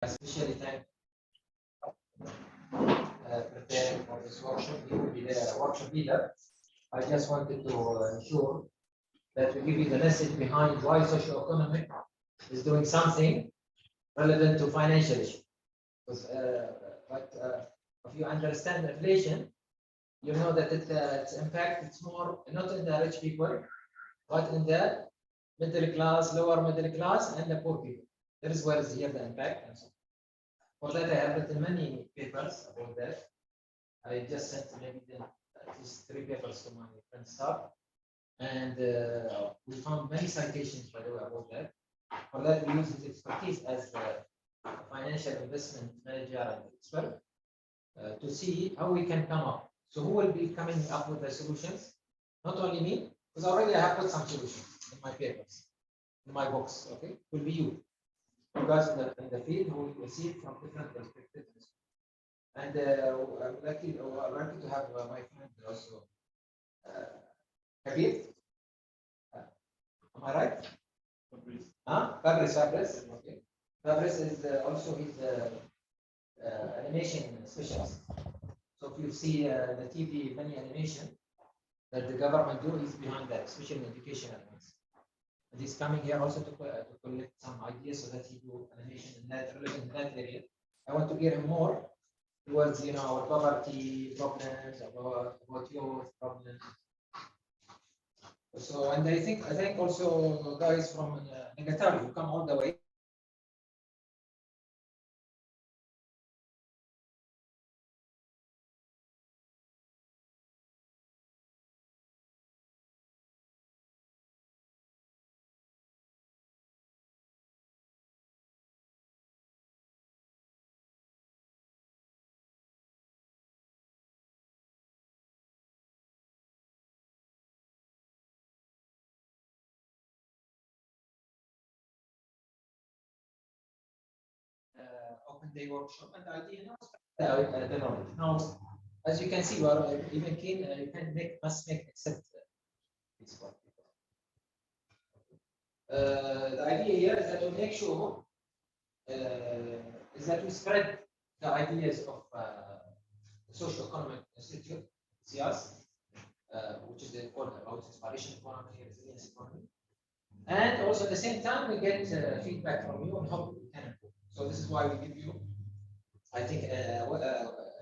especially thank preparing for this workshop. He will be the workshop leader. I just wanted to ensure that we give you the message behind why socioeconomic is doing something relevant to financial issues. If you understand inflation, you know that its impact is more not in the rich people, but in the middle class, lower middle class, and the poor people. That is where is here the impact. And so for that, I have written many papers about that. I just sent maybe at least 3 papers to my friend staff, and we found many citations, by the way, about that. For that, we use his expertise as a financial investment manager and expert to see how we can come up. So who will be coming up with the solutions? Not only me, because already I have put some solutions in my papers, in my books. Okay, it will be you guys in the field who will see it from different perspectives. And I'm lucky to have my friend also, Kabir. Am I right? Fabrice. Okay. Fabrice is also his animation specialist. So if you see the TV, many animation that the government do, he's behind that, especially in education elements. And he's coming here also to collect some ideas so that he do animation in that relevant in that area. I want to hear him more towards our poverty problems, about youth problems. So, and I think also guys from Negatari who come all the way. Open day workshop, and the idea the knowledge. Now, as you can see, you are even keen, you must make accept this one. The idea here is that we make sure is that we spread the ideas of the Socio-Economic Institute, SIAS, which is called about inspiration economy, resilience economy, and also at the same time we get feedback from you on how we can improve. So this is why we give you, I think,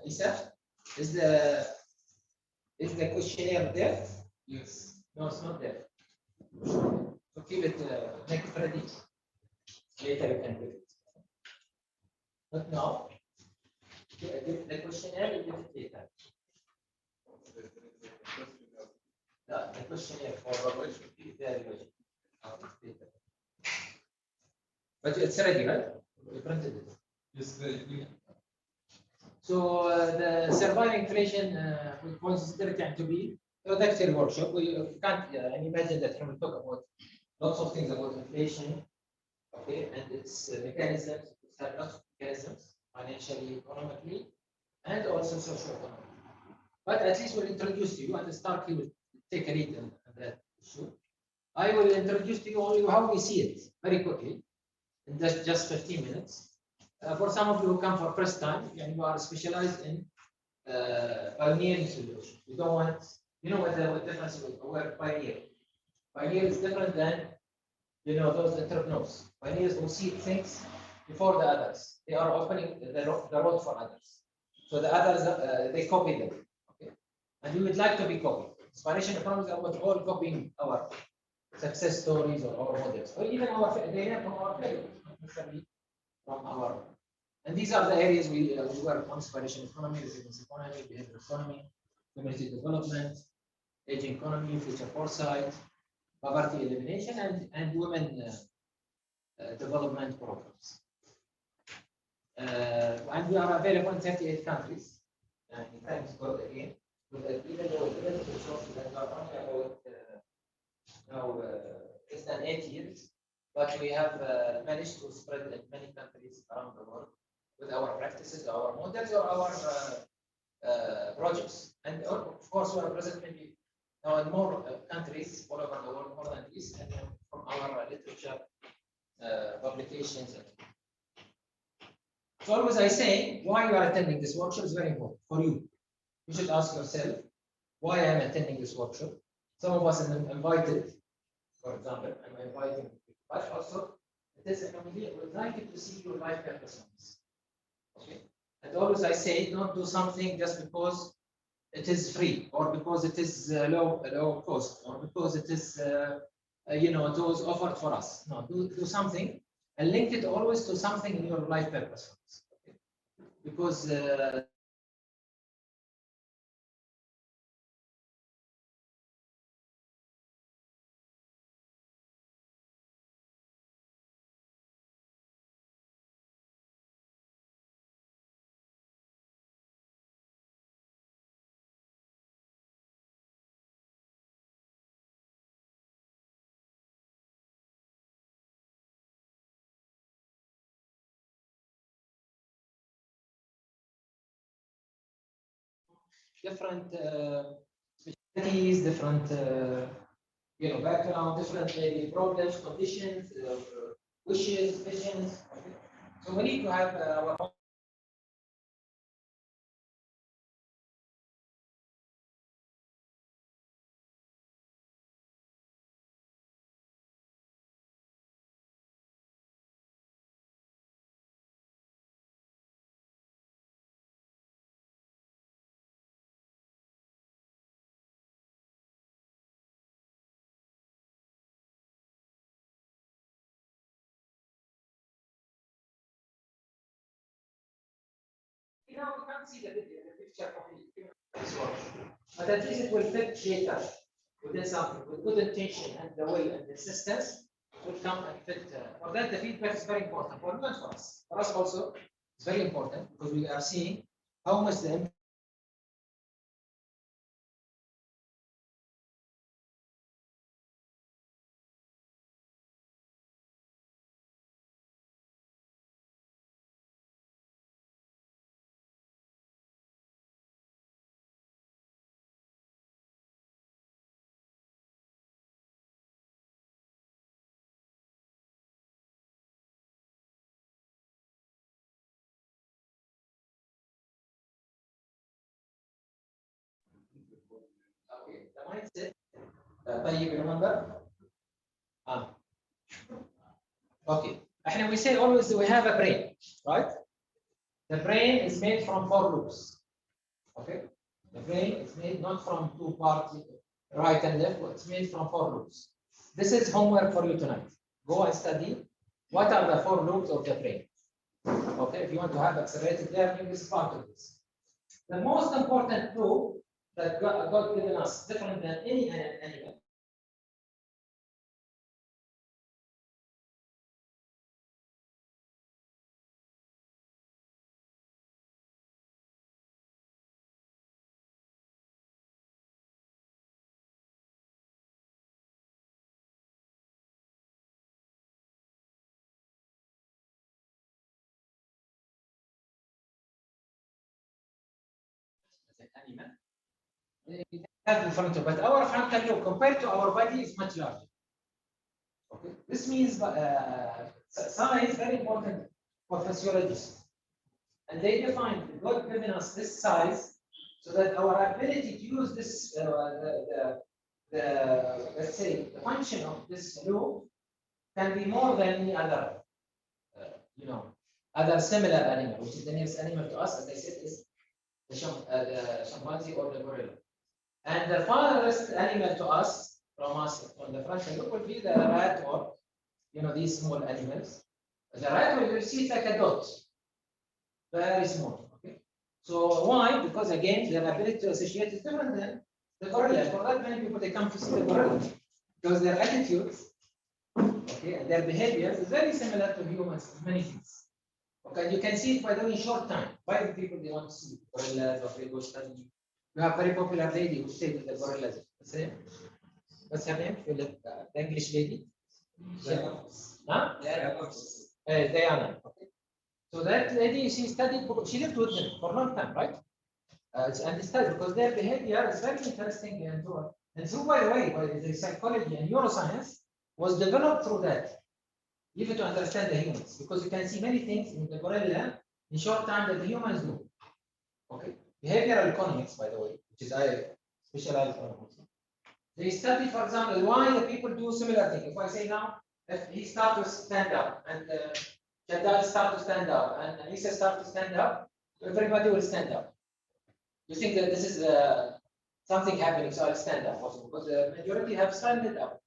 Isa, is the questionnaire there? Yes. No, it's not there. So keep it, make it ready. Later you can do it. Not now. The questionnaire, you give it later. The questionnaire for evaluation. But it's ready, right? We printed it. Yes, so the surviving inflation with consistency to be introductory workshop. We can't imagine that we will talk about lots of things about inflation, okay, and its mechanisms. It's have lots of mechanisms, financially, economically, and also socio-economically. But at least we'll introduce to you, and start he will take a lead on that issue. I will introduce to you only how we see it very quickly, in just 15 minutes. For some of you who come for first time, and you are specialized in pioneering solutions. You don't want, what the difference is with word pioneer. Pioneer is different than, those entrepreneurs. Pioneers will see things before the others. They are opening the road for others. So the others, they copy them. Okay, and we would like to be copied. Inspiration economies are about all copying our success stories or our models, or even our data from our failures, not necessarily from our. And these are the areas we work on: inspiration economy, resilience economy, behavioral economy, community development, aging economy, future foresight, poverty elimination, and women development programs. And we are available in 38 countries. And thanks God again. Even though the resources that are only about less than 8 years, but we have managed to spread in many countries around the world with our practices, our models, or our projects. And of course, we are present maybe now in more countries all over the world, more than this, and from our literature publications. So always I say, why you are attending this workshop is very important for you. You should ask yourself, why I am attending this workshop. Some of us are invited, for example, I'm inviting, but also it is a community. I would like to see your life purpose on this. Okay. And always I say, don't do something just because it is free, or because it is low cost, or because it is it was offered for us. No, do something and link it always to something in your life purpose. Okay? Because different specialties, different background, different maybe problems, conditions, wishes, visions. Okay? So we need to have our own. You know, we can't see the picture of this one, but at least it will fit later within something with good intention and the will and the assistance will come and fit. For that, the feedback is very important for not for us. For us also, it's very important because we are seeing how much the the mindset. طيب remember? Okay. And we say always we have a brain, right? The brain is made from 4 loops. Okay. The brain is made not from 2 parts, right and left, but it's made from 4 loops. This is homework for you tonight. Go and study what are the 4 loops of the brain. Okay, if you want to have accelerated learning, this is part of this. The most important loop that God given us, different than any animal. Animal. We have in front of, but our frontal lobe compared to our body is much larger. Okay, this means size is very important for physiologists, and they define God given us this size so that our ability to use this let's say the function of this lobe can be more than any other other similar animal, which is the nearest animal to us, as I said, is the chimpanzee or the gorilla. And the farthest animal to us, from the frontal lobe, will be the rat or these small animals. The rat, will you see, it's like a dot, very small. Okay. So why? Because again, their ability to associate is different than the gorilla. For that, many people they come to see the gorilla because their attitudes, okay, and their behavior is very similar to humans in many things. Okay, you can see it by doing short time. Why do people they want to see gorillas or they go study? You have a very popular lady who stayed with the gorillas. What's her name? The English lady? Huh? Diana. Okay. So that lady, she studied, she lived with them for a long time, right? And studied because their behavior is very interesting and so by the way, the psychology and neuroscience was developed through that, even to understand the humans, because you can see many things in the gorilla in short time that the humans do. Okay. Behavioral economics, by the way, which is I specialize on also. They study, for example, why the people do similar thing. If I say now, if he starts to stand up and Shaddad start to stand up and Isa start to stand up, everybody will stand up. You think that this is something happening, so I'll stand up also because the majority have standed up.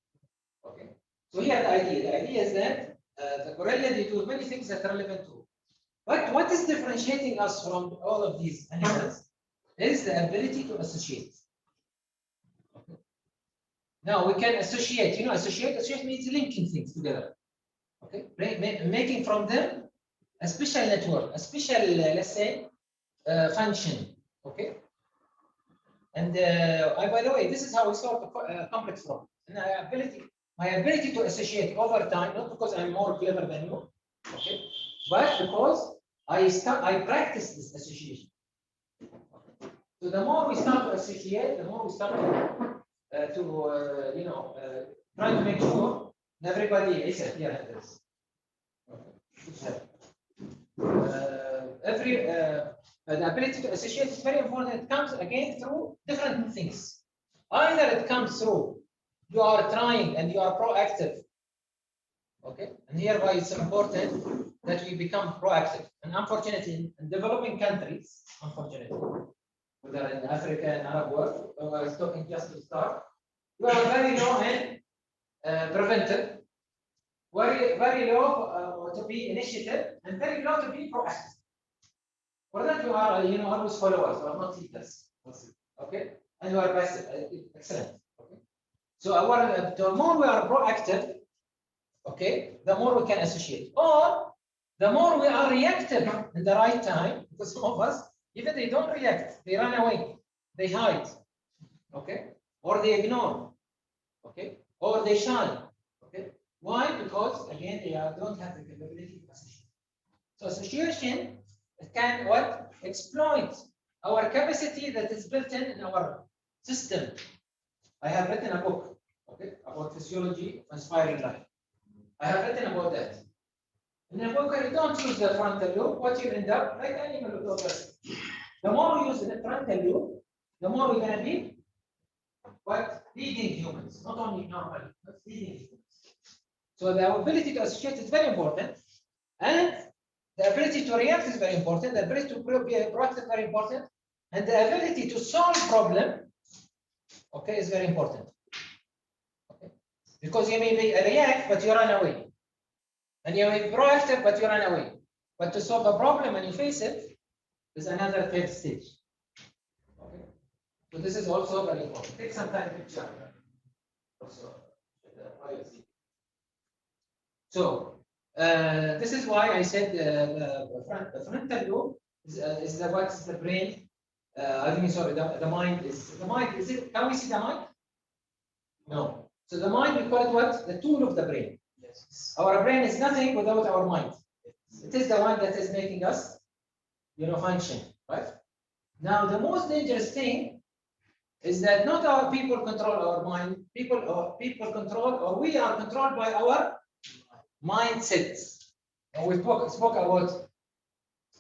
Okay. So here the idea is that the gorilla, they do many things that are relevant to. But what is differentiating us from all of these animals is the ability to associate. Okay. Now we can associate. You know, associate means linking things together. Okay, making from them a special network, a special, let's say, function. Okay. And by the way, this is how we solve the complex problem. And my ability to associate over time, not because I'm more clever than you, okay, but because I practice this association. Okay. So the more we start to associate, the more we start to you know, try to make sure that everybody is here at this. Okay. The ability to associate is very important. It comes again through different things. Either it comes through you are trying and you are proactive. Okay, and hereby it's important that we become proactive. And unfortunately, in developing countries, unfortunately, whether in Africa and Arab world, I was talking just to start, you are very low in preventive, very low to be initiative, and very low to be proactive. For that, you are, you know, always followers, you are not leaders. Okay, and you are passive. Excellent. Okay, so the more we are proactive, okay, the more we can associate, or the more we are reactive in the right time, because some of us, even they don't react, they run away, they hide, okay, or they ignore, okay, or they shine, okay. Why? Because again, they don't have the capability to associate. So association can what? Exploit our capacity that is built in our system. I have written a book, okay, about physiology of inspiring life. I have written about that. In a book, you don't use the frontal lobe, what you end up like animal lobe. The more we use the frontal lobe, the more we're going to be what? Leading humans, not only normal, but leading humans. So the ability to associate is very important, and the ability to react is very important. The ability to be proactive is very important, and the ability to solve problem, okay, is very important. Okay, because you may react, but you run away, and you may be proactive, but you run away. But to solve a problem and you face it is another third stage. Okay, so this is also very important. Take some time to picture. Also, so this is why I said the frontal lobe is the what's the brain. I mean, sorry, the mind is the mind. Is it? Can we see the mind? No. So the mind, we call it what? The tool of the brain. Yes. Our brain is nothing without our mind. It is the one that is making us, you know, function, right? Now, the most dangerous thing is that not our people control our mind. People control, or we are controlled by our mindsets. And we spoke about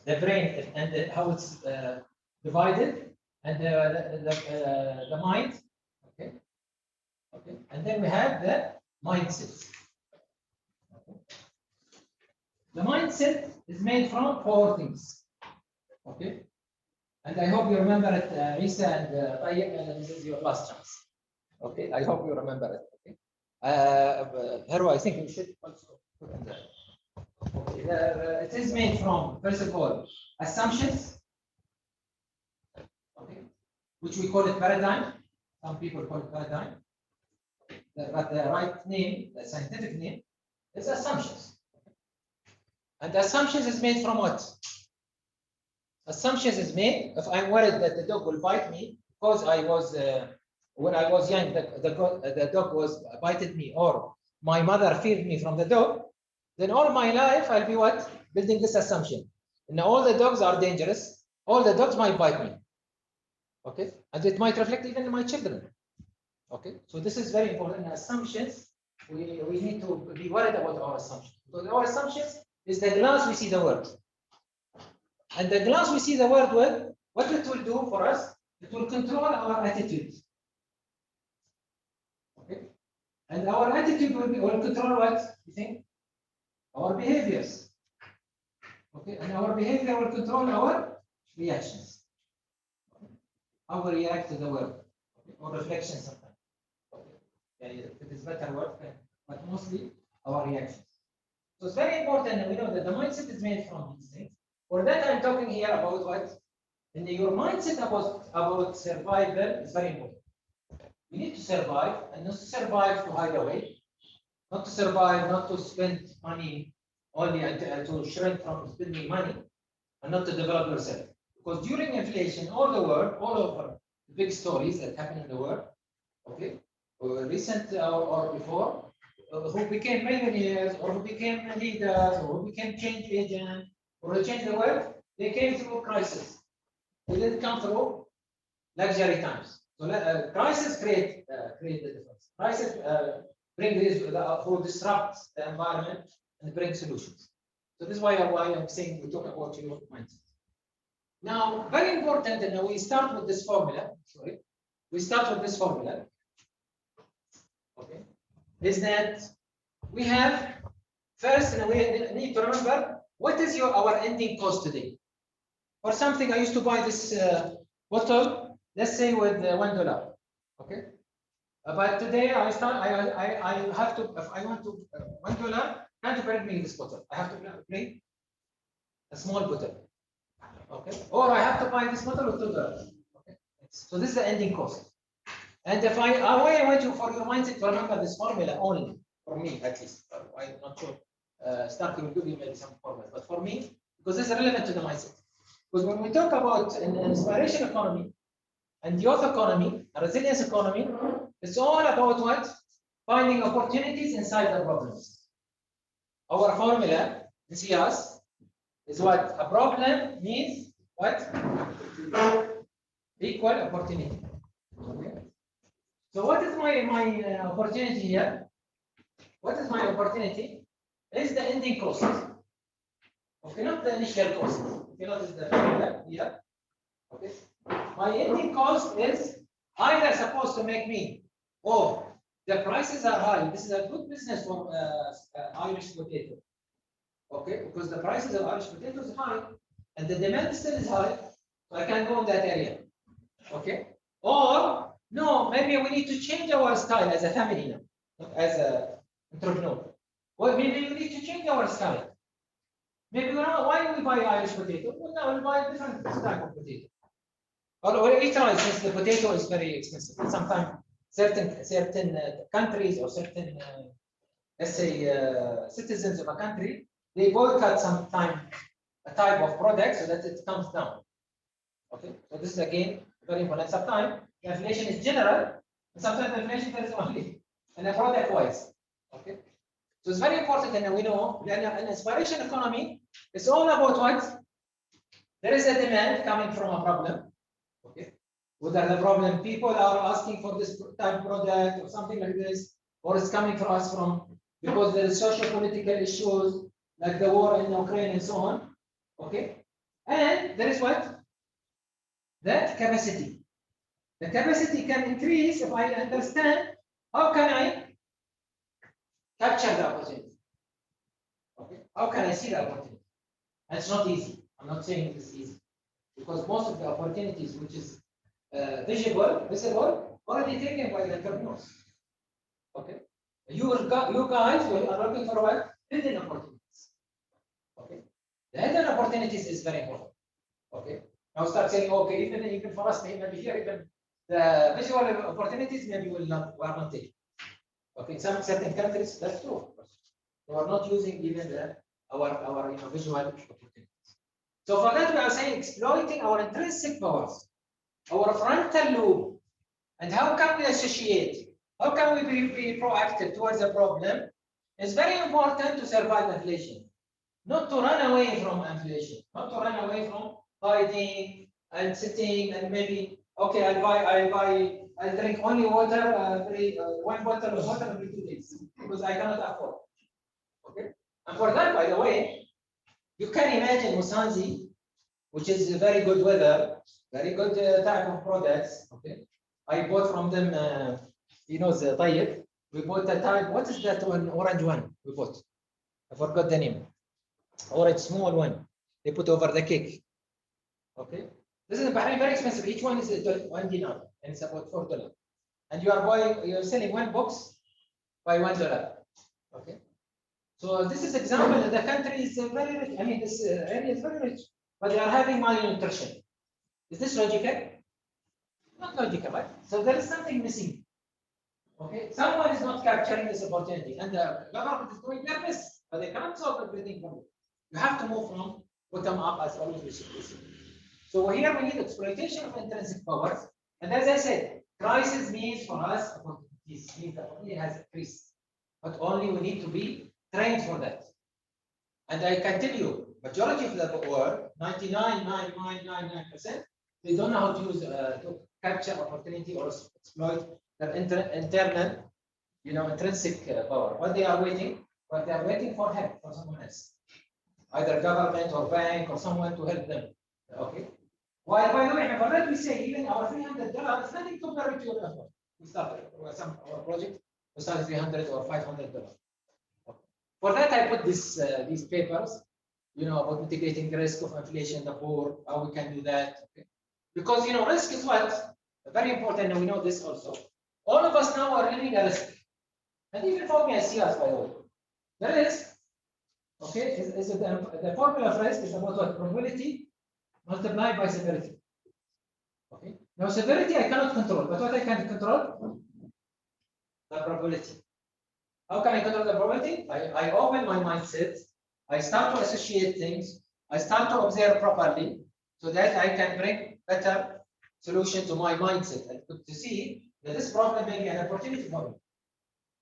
the brain and how it's divided, and the mind. Okay. Okay. And then we have the mindset. Okay. The mindset is made from 4 things. Okay. And I hope you remember it, Isa and Tayyip, this is your last chance. Okay. I hope you remember it. Okay. Herwa, I think we should also put in there. Okay. It is made from, first of all, assumptions. Okay. Which we call it paradigm. Some people call it paradigm. But the right name, the scientific name, is assumptions. And the assumptions is made from what? Assumptions is made if I'm worried that the dog will bite me because I was when I was young, the dog was bited me, or my mother feared me from the dog. Then all my life I'll be what? Building this assumption. And all the dogs are dangerous. All the dogs might bite me. Okay, and it might reflect even in my children. Okay, so this is very important. Assumptions, we need to be worried about our assumptions. Because our assumptions is the glass we see the world. And the glass we see the world with, what it will do for us, it will control our attitude. Okay. And our attitude will control what? You think? Our behaviors. Okay. And our behavior will control our reactions. Okay. How we react to the world. Okay. Or reflection sometimes. Okay. Yeah, it is better word, but mostly our reactions. So it's very important that we know that the mindset is made from these things. For that, I'm talking here about what? And your mindset about survival is very important. You need to survive, and not to survive to hide away, not to survive, not to spend money only and to shrink from spending money, and not to develop yourself. Because during inflation, all over the big stories that happen in the world, okay, recent or before, who became millionaires or who became leaders or who became change agents or who changed the world, they came through crisis. They didn't come through luxury times. So crisis create the difference. Crisis bring this who disrupts the environment and bring solutions. So this is why I'm saying we talk about your mindset. Now, very important, and we start with this formula. Sorry, we start with this formula. Okay, is that we have first, and we need to remember what is our ending cost today. For something, I used to buy this bottle, let's say with $1. Okay, but today I have to, if I want to $1, can't bring me this bottle. I have to bring a small bottle. Okay, or I have to buy this bottle with $2. Okay, so this is the ending cost. And if I want you for your mindset to remember this formula only, for me at least. I'm not sure. Starting with you maybe some formula, but for me, because this is relevant to the mindset. Because when we talk about an inspiration economy and youth economy, a resilience economy, it's all about what? Finding opportunities inside the problems. Our formula in SIAS is what? A problem means what? Equal opportunity. Okay. So what is my opportunity here? What is my opportunity? Is the ending cost. Okay, not the initial cost. Okay, notice the formula here. Okay. My ending cost is either supposed to make me, oh, the prices are high. This is a good business for Irish potato. Okay, because the prices of Irish potato is high and the demand still is high, so I can go in that area. Okay, or no, maybe we need to change our style as a family now, not as an entrepreneur. Well, maybe we need to change our style. Maybe why do we buy Irish potato? Well, now we buy different type of potato. Or we try, since the potato is very expensive. Sometimes certain countries or certain let's say citizens of a country, they boycott sometimes a type of product so that it comes down. Okay, so this is again very important. Sometimes the inflation is general, and sometimes the inflation is only in a product wise. Okay, so it's very important, and we know that an inspiration economy is all about what? There is a demand coming from a problem. Okay, whether the problem people are asking for this type of product or something like this, or it's coming from us because there is social political issues like the war in Ukraine and so on. Okay, and there is what? That capacity. The capacity can increase if I understand how can I capture the opportunity. Okay, how can I see the opportunity? And it's not easy. I'm not saying it's easy because most of the opportunities which is visible, already taken by the entrepreneurs. Okay, you guys are looking for what? Hidden opportunities. Okay, the hidden opportunities is very important. Okay, now start saying, okay, even for us, maybe here, even the visual opportunities maybe we are not taking. Okay, in some certain countries, that's true, of course. We are not using even our visual opportunities. So for that, we are saying exploiting our intrinsic powers, our frontal lobe, and how can we associate? How can we be proactive towards the problem? It's very important to survive inflation, not to run away from inflation, not to run away from fighting and sitting and maybe okay, I'll drink only water, one bottle of water every 2 days because I cannot afford. Okay, and for that, by the way, you can imagine Musanzi which is very good weather, very good type of products. Okay, I bought from them. You know the Tayyip. We bought a type. What is that one? Orange one we bought. I forgot the name. Orange small one. They put over the cake. Okay. This is in Bahrain very expensive. Each one is $1 and it's about $4. And you're selling one box by $1. Okay. So this is example. The country is very rich. I mean, this area is very rich, but they are having malnutrition. Is this logical? Not logical, right? So there is something missing. Okay, someone is not capturing this opportunity, and the government is doing their best, but they cannot solve everything from it. You have to move from bottom up as always we should do. So here we need exploitation of intrinsic powers, and as I said, crisis means for us opportunities. Means the opportunity has increased, but only we need to be trained for that. And I can tell you, majority of the world, 99.9999%, they don't know how to use to capture opportunity or exploit their internal, intrinsic power. What they are waiting, they are waiting for help from someone else, either government or bank or someone to help them. Okay. While by the way, I've already say even our $300 is nothing compared to your effort. We started our project. We started $300 or $500. Okay. For that, I put these papers, about mitigating the risk of inflation, the poor, how we can do that. Okay. Because risk is what very important, and we know this also. All of us now are living a risk, and even for me as SIAS, by the way, the risk, okay, is the formula of risk is about what? Probability multiplied by severity. Okay. Now severity I cannot control, but what I can control? The probability. How can I control the probability? I open my mindset. I start to associate things. I start to observe properly, so that I can bring better solution to my mindset and to see that this problem may be an opportunity for me.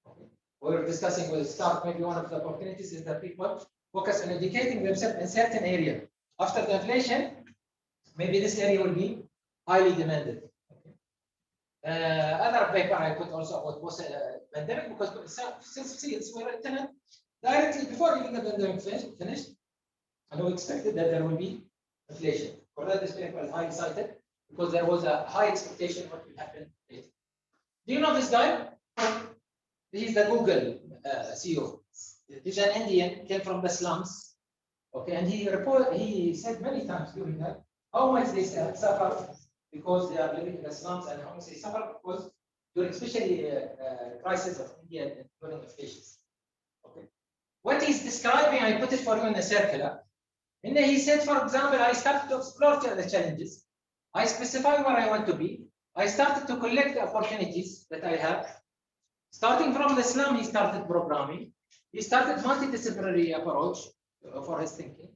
Okay. We're discussing with start. Maybe one of the opportunities is that people focus on educating themselves in certain area. After the inflation, maybe this area will be highly demanded. Okay. Other paper I put also about post pandemic, because since we're in tenant directly before even the pandemic finished, and we expected that there will be inflation. For that, this paper is highly cited because there was a high expectation of what will happen later. Do you know this guy? He's the Google CEO. He's an Indian, came from the slums. Okay, and he said many times during that how much they suffer because they are living in the slums, and how much they suffer because during especially crisis of India and during inflation. Okay, what he's describing, I put it for you in a circular. And he said, for example, I started to explore the challenges. I specify where I want to be. I started to collect the opportunities that I have. Starting from the slum, he started programming. He started multidisciplinary approach for his thinking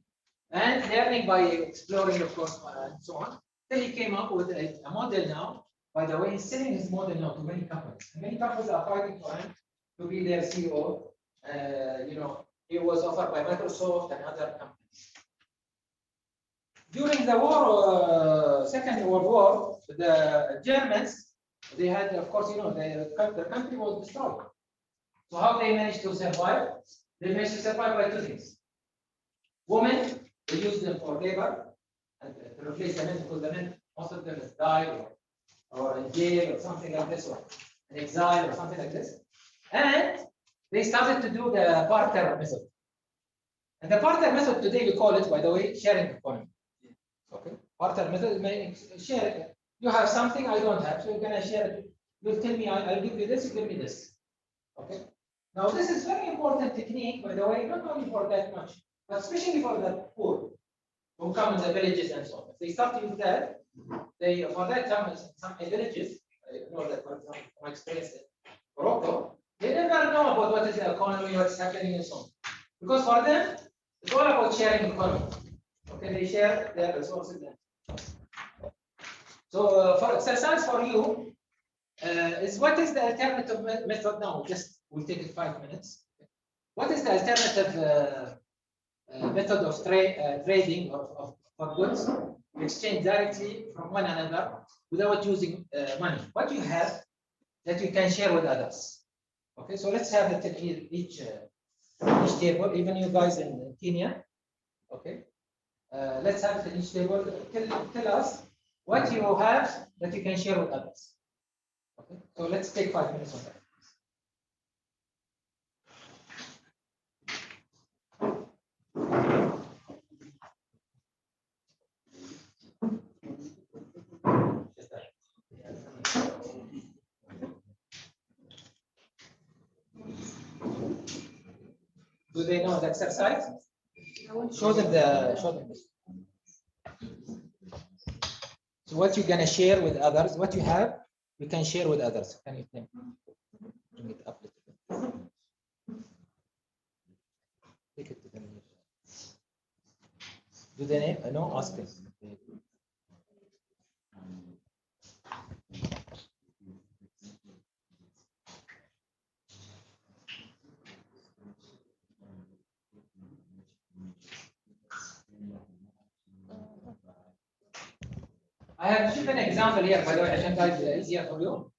and learning by exploring, of course, and so on. Then he came up with a model now. By the way, he's selling his model now to many companies. And many companies are fighting for him to be their CEO. He was offered by Microsoft and other companies. During the war, Second World War, the Germans, they had, of course, the country was destroyed. So how they managed to survive? They managed to survive by two things. Women, they used them for labor and to replace the men, because the men, most of them has died or in jail or something like this, or in exile or something like this. And they started to do the barter method. And the barter method today, we call it, by the way, sharing economy. Okay, barter method means share. You have something I don't have, so you're gonna share it. You tell me I'll give you this, you give me this. Okay. Now this is very important technique, by the way, not only for that much, but especially for the poor who come in the villages and so on. If they start to use that, they for that time some villages, I know that for example, from experience in Morocco, they never know about what is the economy, what's happening and so on. Because for them, it's all about sharing economy. Okay, they share their resources. So for exercise for you, is what is the alternative method now? Just we'll take it 5 minutes. What is the alternative method of trading of goods? Exchange directly from one another without using money. What you have that you can share with others. Okay, so let's have it in each table, even you guys in Kenya. Okay. let's have it in each table. Tell us what you have that you can share with others. Okay, so let's take 5 minutes on that. Do they know the exercise? Show them this. So what you're gonna share with others, what you have, you can share with others. Can you think? Bring it up a little bit. Take it to them. Do they know? Ask them. I have given an example here, by the way, I think that is easier for you.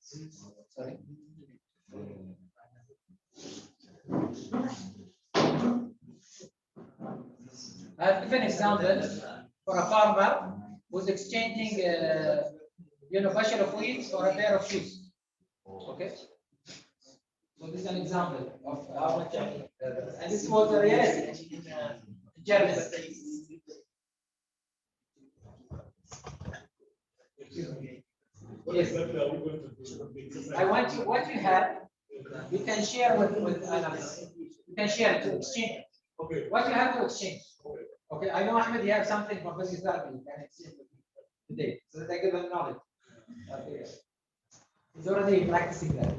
Sorry. I have given an example for a farmer who's exchanging bushel of wheat for a pair of shoes. Okay. So this is an example of how much, and this was a reality in Germany. Yes. I want you, what you have, you can share with others. You can share to exchange. Okay. What you have to exchange. Okay. I know Ahmed, you have something from this therapy you can exchange today. So that I give them knowledge. Okay. He's already practicing that.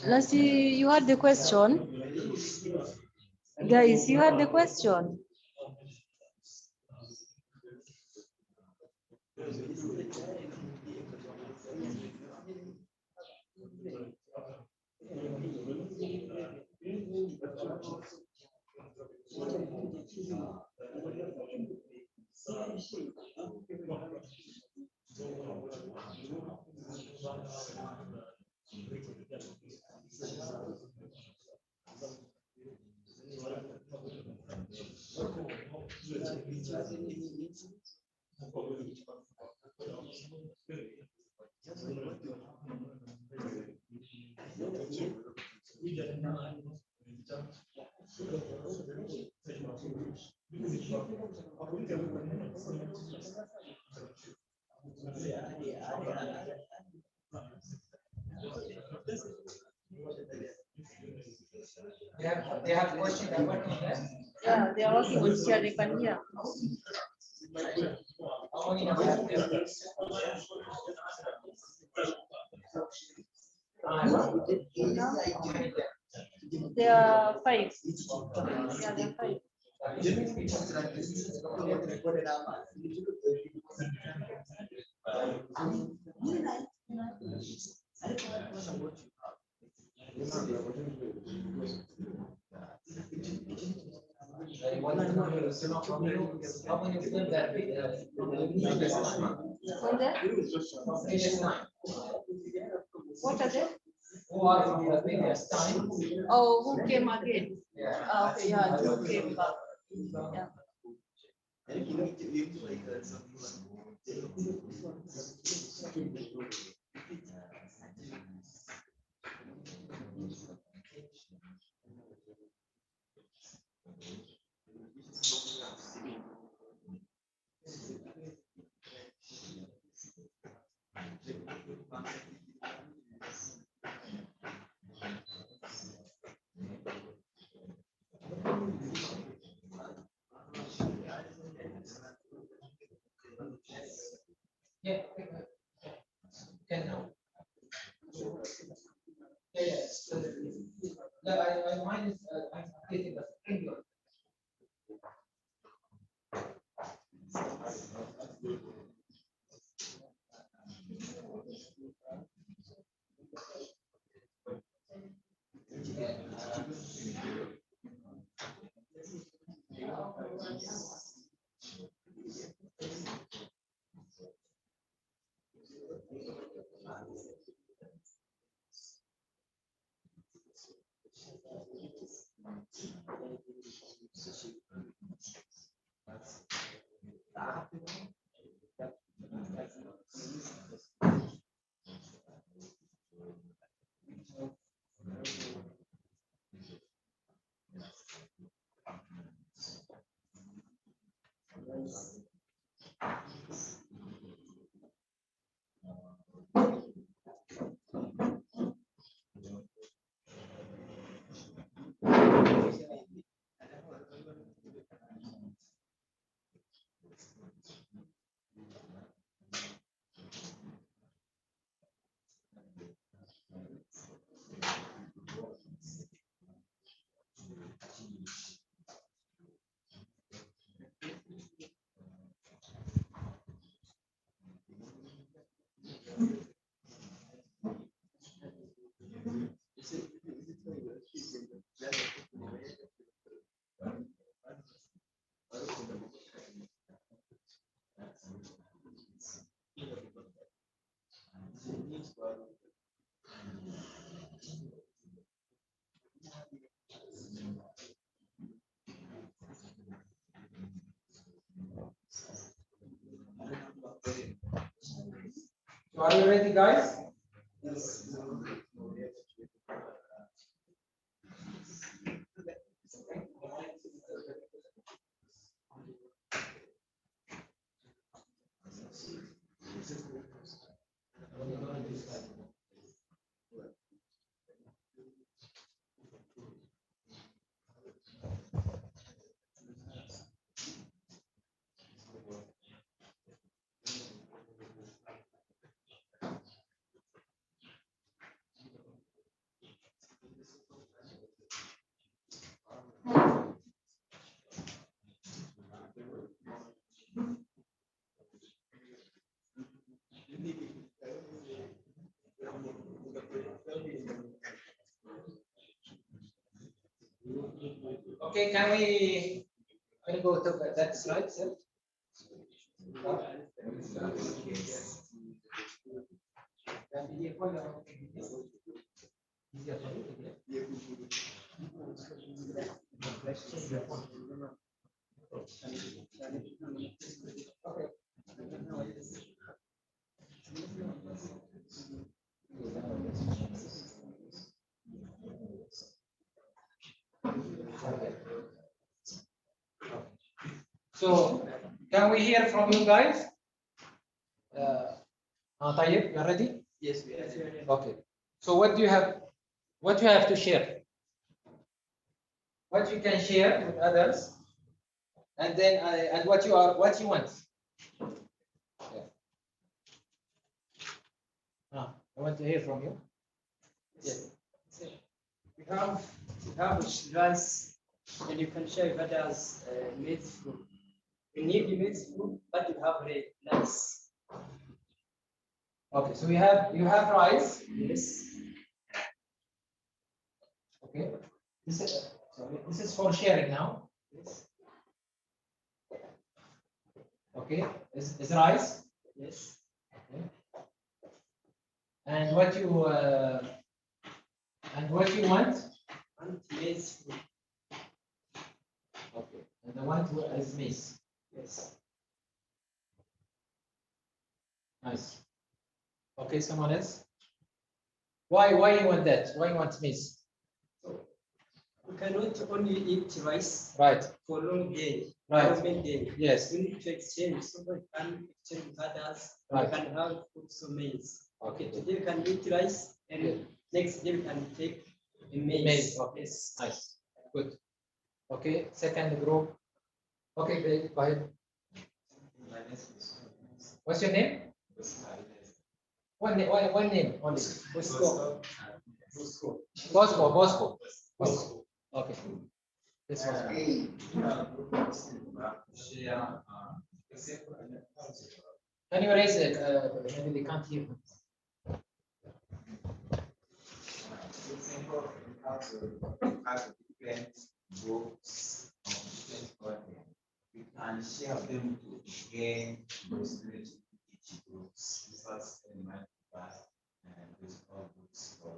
Lassie, you had the question? Guys, you had the question? They have questions. They are working on that. Yeah, they are working on share. They can hear. How many of them? There are 5. Yeah, there are 5. How many of them that from the previous time? From there? From previous time. What are they? Who are from the previous time? Oh, who came again? Yeah. Okay, yeah, who came back. Yeah. Yeah. Can now. Yes. No, I mine is I'm updating the singular. So are you ready, guys? Okay, can we go to that slide, sir? Okay. So, can we hear from you guys? Tayyip, you are ready? Yes, we are. Okay. So, what do you have? What you have to share? What you can share with others, and then and what you want. Yeah. I want to hear from you. Yes. We have rice, and you can share with others maize fruit. We need maize fruit, but you have rice. Okay, so you have rice. Yes. Okay. This is for sharing now. Yes. Okay. Is rice. Yes. Okay. And what you want? And maize fruit. Okay. And the one is maize. Yes. Nice. Okay, someone else? Why you want that? Why you want maize? So we cannot only eat rice Right. for long day. Right. For many day. Yes. We need to exchange. So we can exchange with others. Right. We can have also maize. Okay. Today we can eat rice, and Yeah. next day we can take a maize. Maize. Okay. Yes. Nice. Good. Okay. Second group. Okay, great. Go ahead. What's your name? One name only. Bosco. Bosco. Okay. This one. Can you raise it? Maybe they can't hear. Books we can share them to gain those related to each books. This was in my class and these all books for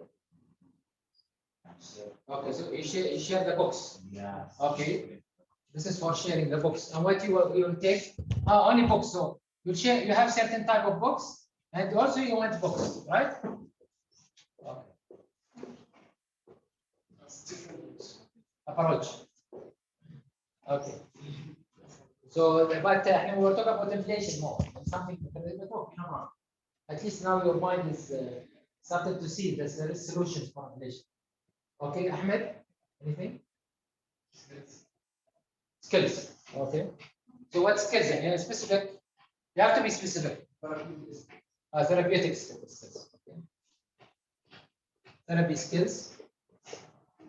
Okay, so you share the books. yeah. Okay. This is for sharing the books. And what you will take only books. So you share, you have certain type of books, and also you want books, right? Okay. Approach. Okay. So, but we will talk about inflation more. Something at least now your mind is started to see that there is solutions for inflation. Okay, Ahmed, anything? Skills. Okay. So what skills? Specific. You have to be specific. Therapeutic skills. Okay. Therapy skills.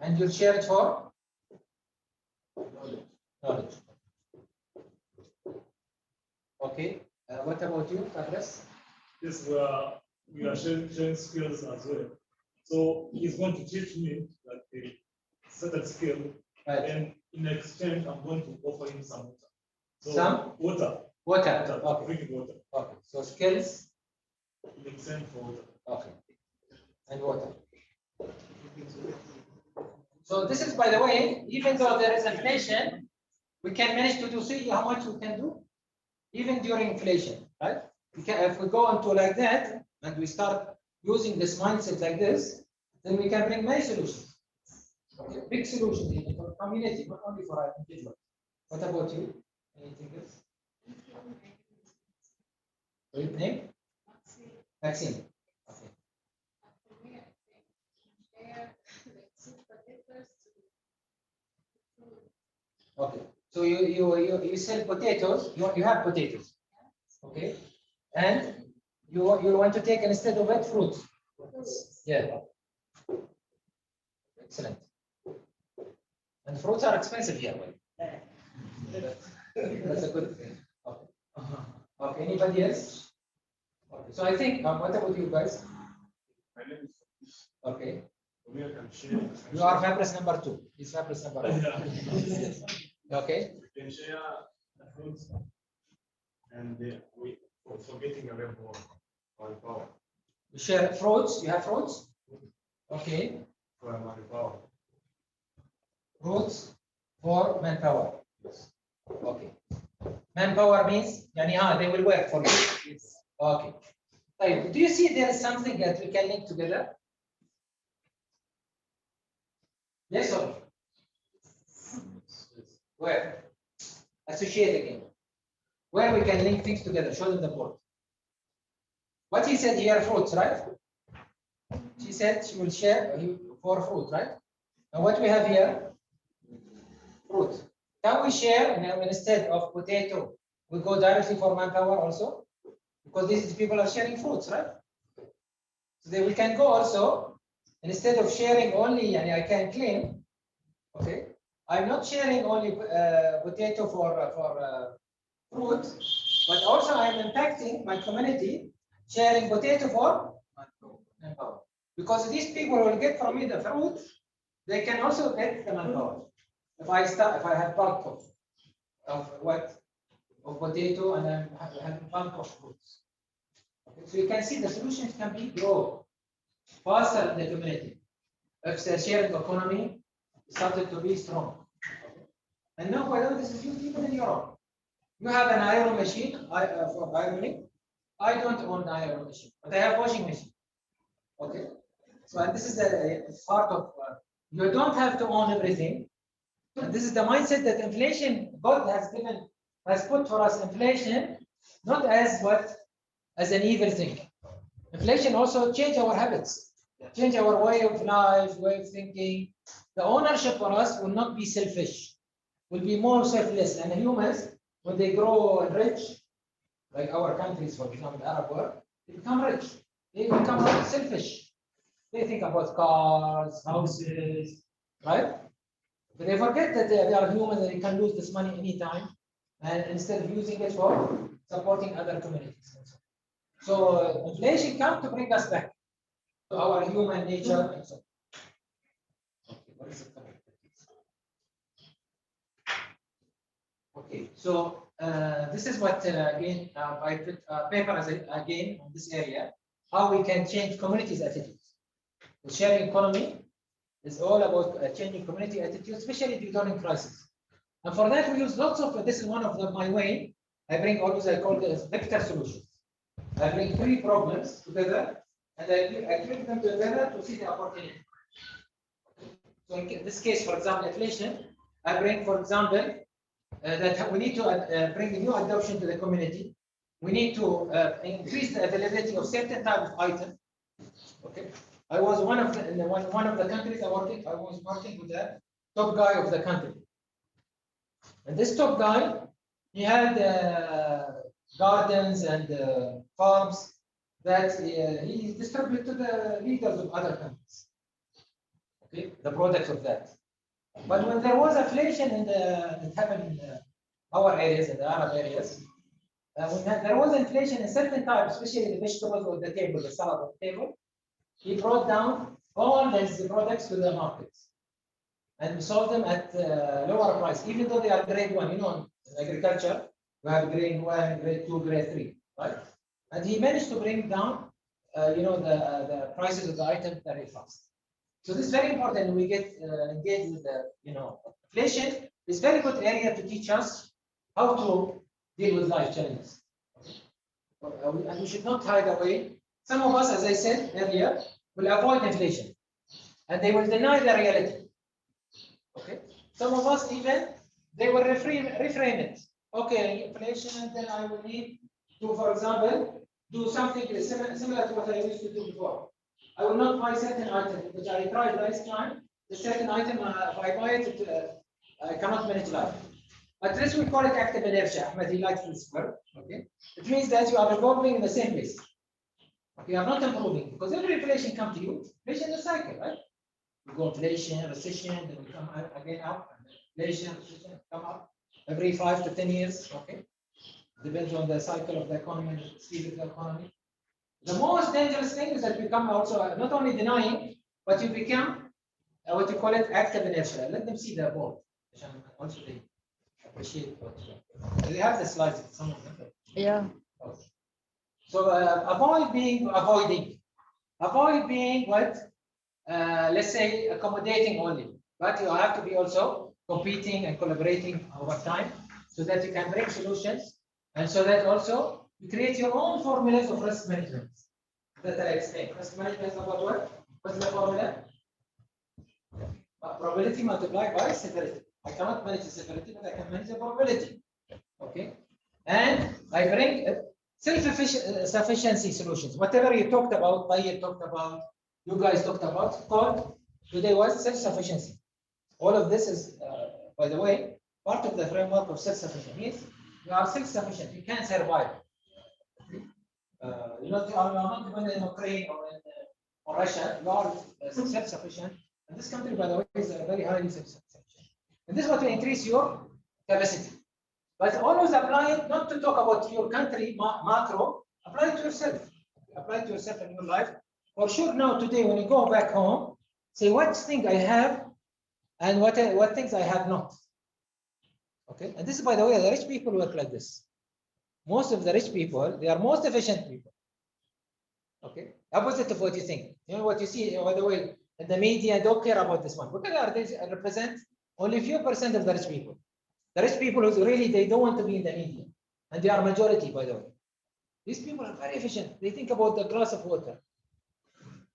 And you'll share it for knowledge. Okay. What about you, Fabres? Yes, we are sharing skills as well. So he's going to teach me like a certain skill, Right. and in exchange, I'm going to offer him some water. So Some? water. Water. Okay. Drinking water. Okay. So skills. In exchange for water. Okay. And water. So this is, by the way, even though there is inflation, we can manage to see how much we can do, even during inflation, right? If we go into like that and we start using this mindset like this, then we can bring many solutions. Okay. Big solutions even for community, not only for our individual. What about you? Anything else? What is your name? Maxine. Okay. Okay. So you sell potatoes. You have potatoes. Okay. And you want to take instead of it fruits. Yeah. Excellent. And fruits are expensive here. That's a good thing. Okay. Okay. Anybody else? Okay. So I think what about you guys? Okay. You are Fabris number 2. He's Fabris number 1. Okay. We can share the fruits and we for getting a level on power. You share fruits. You have fruits. Okay. For manpower. Fruits for manpower. Okay. Manpower means they will work for you. Yes. Okay. Right. Do you see there is something that we can link together? Yes or no? Where? Associate again. Where we can link things together. Show them the board. What he said here, fruits, right? She said she will share for fruit, right? And what we have here? Fruit. Can we share instead of potato, we go directly for manpower also? Because these people are sharing fruits, right? So then we can go also, instead of sharing only, I can claim, okay, I'm not sharing only potato for fruit, but also I'm impacting my community, sharing potato for manpower. Because these people will get from me the fruit, they can also get the manpower. If I have bulk of potato and I have bulk of fruits. Okay. So you can see the solutions can be grow faster in the community. If the sharing economy started to be strong. Okay. And now, by the way, this is used even in Europe. You have an iron machine for ironing. I don't own an iron machine, but I have washing machine. Okay. So and this is the part of you don't have to own everything. And this is the mindset that inflation, God has put for us inflation, not as as an evil thing. Inflation also change our habits, change our way of life, way of thinking. The ownership for us will not be selfish, will be more selfless. And humans, when they grow rich, like our countries, for example, the Arab world, they become rich. They become selfish. They think about cars, houses, right? But they forget that they are human and they can lose this money anytime, and instead of using it for supporting other communities. So inflation comes to bring us back to our human nature and so on. Okay, what is it? Okay, so this is what again I put paper as again on this area, how we can change communities' attitudes. The sharing economy is all about changing community attitudes, especially during crisis. And for that, we use lots of. This is one of my way. I bring always I call this vector solutions. I bring 3 problems together, and I click them together to see the opportunity. So in this case, for example, inflation, I bring, for example, that we need to bring a new adoption to the community. We need to increase the availability of certain type of item. Okay, I was one of the in one of the countries I was working with the top guy of the country, and this top guy, he had gardens and farms that he distributed to the leaders of other countries. Okay, the products of that. But when there was inflation it happened in our areas, in the Arab areas, when there was inflation in certain types, especially the vegetables or the table, the salad on the table, he brought down all these products to the markets. And we sold them at lower price, even though they are grade 1. You know, in agriculture, we have grade 1, grade 2, grade 3, right? And he managed to bring down, the prices of the items very fast. So this is very important. We get engaged with the, inflation is very good area to teach us how to deal with life challenges. And we should not hide away. Some of us, as I said earlier, will avoid inflation, and they will deny the reality. Okay. Some of us even they will reframe it. Okay, inflation, and then I will need to, for example, do something similar to what I used to do before. I will not buy certain items which I tried last time. The certain item, if I buy it, I cannot manage life. But this we call it active inertia. Ahmed, he likes this word. Okay, it means that you are revolving in the same place. Okay, you are not improving because every inflation comes to you. Inflation is a cycle, right? We go inflation, recession, then we come again up. Inflation, recession, come up every 5 to 10 years. Okay, depends on the cycle of the economy and the speed of the economy. The most dangerous thing is that you become also not only denying, but you become what you call it active inertia. Let them see the board. Also, they appreciate what they have the slides. Some of them. Yeah. Okay. So avoid being what? Let's say accommodating only, but you have to be also competing and collaborating over time so that you can bring solutions, and so that also you create your own formulas of risk management that I explained. Risk management is about what? What's the formula? Probability multiplied by severity. I cannot manage the severity, but I can manage the probability. Okay, and I bring self-sufficiency solutions. Whatever you talked about, Tayyip talked about, you guys talked about, called today was self-sufficiency. All of this is, by the way, part of the framework of self-sufficiency. Means you are self-sufficient. You can survive. You are not dependent on Ukraine or Russia. You are self-sufficient. And this country, by the way, is very highly self-sufficient. And this is what will increase your capacity. But always apply it, not to talk about your country macro, apply it to yourself. Apply it to yourself in your life. For sure now today, when you go back home, say what things I have and what things I have not. Okay, and this is, by the way, the rich people work like this. Most of the rich people, they are most efficient people. Okay, opposite of what you think. You know what you see, by the way, in the media don't care about this one. Because they represent only a few percent of the rich people. The rich people who really they don't want to be in the media, and they are majority, by the way. These people are very efficient. They think about the glass of water.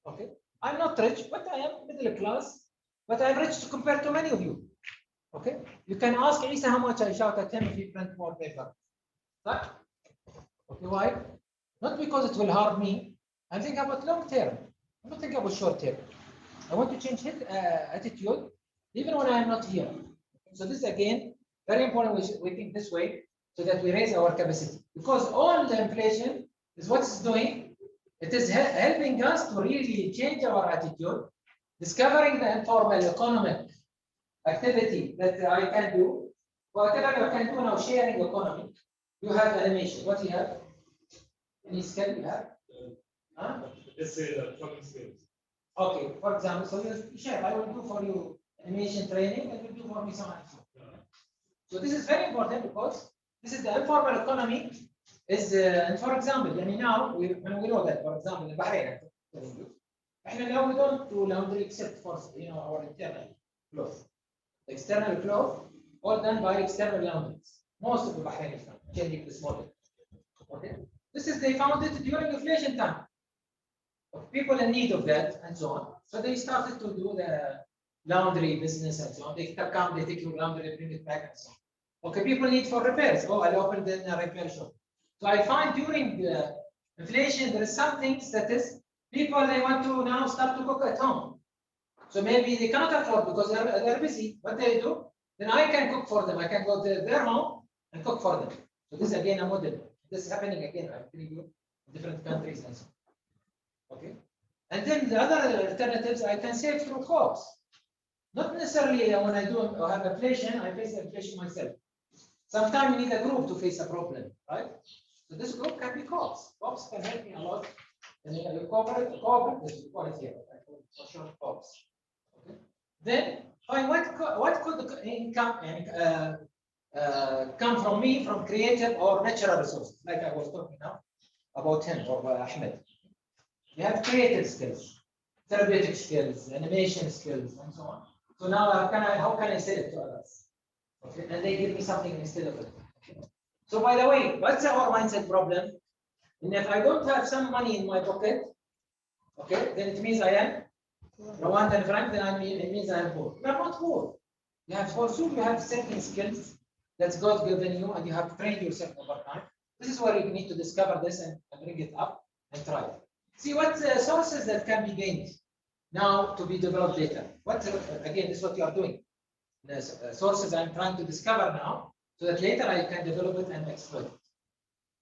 Okay, I'm not rich, but I am middle class. But I'm rich compared to many of you. Okay, you can ask Isa how much I shout at him if he print more paper. Right? Okay, why? Not because it will harm me. I'm thinking about long term. I'm not thinking about short term. I want to change his attitude even when I am not here. So this again very important. We think this way. so that we raise our capacity. Because all the inflation is what it's doing. It is helping us to really change our attitude, discovering the informal economic activity that I can do. Whatever you can do now, sharing economy. You have animation. What do you have? Any skill you have? Huh? Let's say talking skills. Okay, for example, so you share. I will do for you animation training, and you do for me some action. So this is very important because this is the informal economy. And for example, I mean now when we know that, for example, in Bahrain, and now we don't do laundry except for our internal clothes. External clothes all done by external laundries. Most of the Bahrain is changing this model. Okay, this is they found it during inflation time. Of people in need of that and so on. So they started to do the laundry business and so on. They come, they take your laundry, bring it back and so on. Okay, people need for repairs. Oh, I'll open then a repair shop. So I find during the inflation, there is some things that is people they want to now start to cook at home. So maybe they cannot afford because they're busy. What they do, then I can cook for them. I can go to their home and cook for them. So this is again a model. This is happening again, I'm telling you, in different countries and so on. Okay. And then the other alternatives I can save through co-ops. Not necessarily when I do have inflation, I face the inflation myself. Sometimes you need a group to face a problem, right? So this group can be co-ops. Co-ops can help me a lot. And then you cooperate, this is what is here, for sure, co-ops. Okay. Then find what could the income come from me from creative or natural resources, like I was talking now about him or Ahmed. You have creative skills, therapeutic skills, animation skills, and so on. So now how can I sell it to others? Okay, and they give me something instead of it. Okay. So by the way, what's our mindset problem? And if I don't have some money in my pocket, okay, then it means I am Rwandan franc, then it means I am poor. We are not poor. You have also you have certain skills that's God given you, and you have trained yourself over time. This is where you need to discover this and bring it up and try it. See what sources that can be gained now to be developed later. What again, this is what you are doing. The sources I'm trying to discover now, so that later I can develop it and exploit it.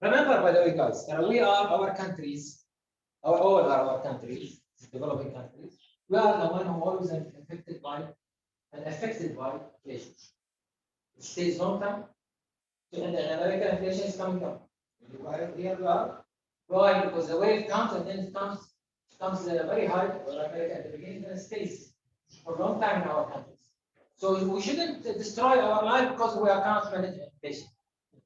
Remember, by the way, guys, that we are our countries, all are our countries, developing countries. We are the one who always affected by inflation. It stays long time. So in the American inflation is coming down. Here we are. Why? Because the wave comes and then it comes very high for America at the beginning and it stays for a long time in our countries. So we shouldn't destroy our life because we are can't manage inflation.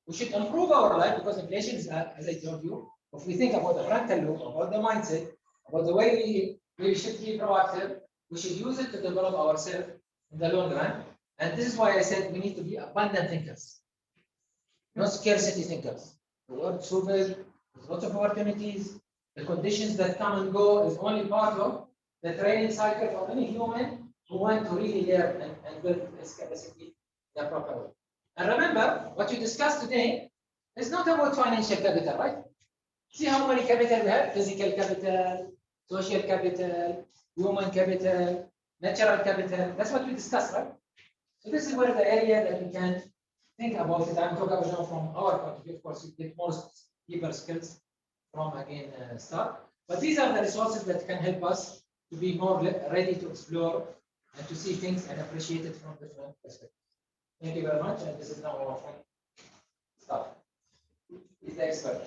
We should improve our life because inflation is, as I told you, if we think about the frontal loop, about the mindset, about the way we should be proactive, we should use it to develop ourselves in the long run. And this is why I said we need to be abundant thinkers, not scarcity thinkers. The world is so big, there's lots of opportunities. The conditions that come and go is only part of the training cycle for any human who want to really learn and build his capacity in a proper way. And remember, what you discussed today is not about financial capital, right? See how many capital we have: physical capital, social capital, human capital, natural capital. That's what we discussed, right? So this is where the area that we can think about it. I'm talking about from our point of view. Of course, you get more deeper skills from again start. But these are the resources that can help us to be more ready to explore and to see things and appreciate it from different perspectives. Thank you very much. And this is now our friend Staff. He's the expert.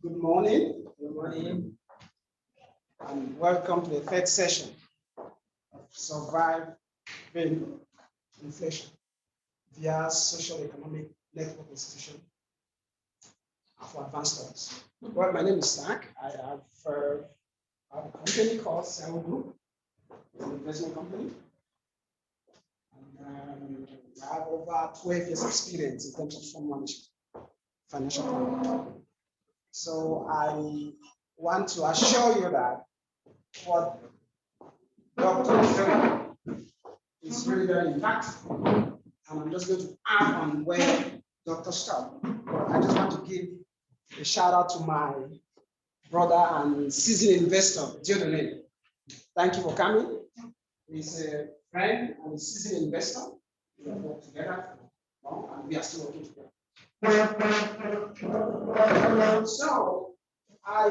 Good morning. Good morning. And welcome to the third session of Surviving Inflation via Social Economic Network Institution for Advanced Studies. Well, my name is Zach. I have a company called Cell Group. It's an investment company. And I have over 12 years experience in terms of fund management, financial planning. So I want to assure you that what Dr. said is really very impactful. And I'm just going to add on where Dr. stopped. I just want to give a shout out to my brother and seasoned investor, Diodone. Thank you for coming. He's a friend and a seasoned investor. We have worked together for long, and we are still working together. So I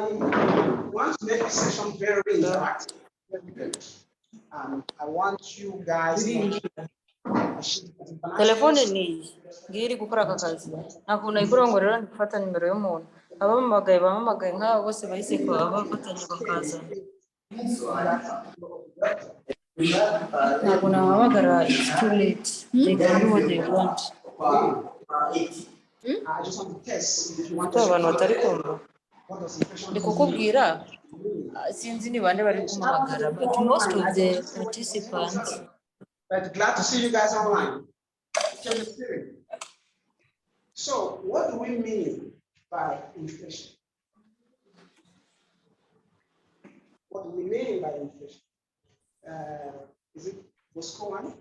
want to make this session very interactive. I want you guys to telefone ni ngiri gukora aka kazi ntabwo nayikora ngo rero ndifata nimero y'umuntu abamamagaye nk'abo bose bahise bafatanya bakaza ntabwo nahamagara it's too late they can do what they want abantu batari kumva ndi kukubwira sinzi ni bande bari kumamagara but most of the participants. But glad to see you guys online. So, what do we mean by inflation? What do we mean by inflation? Is it Moscow money?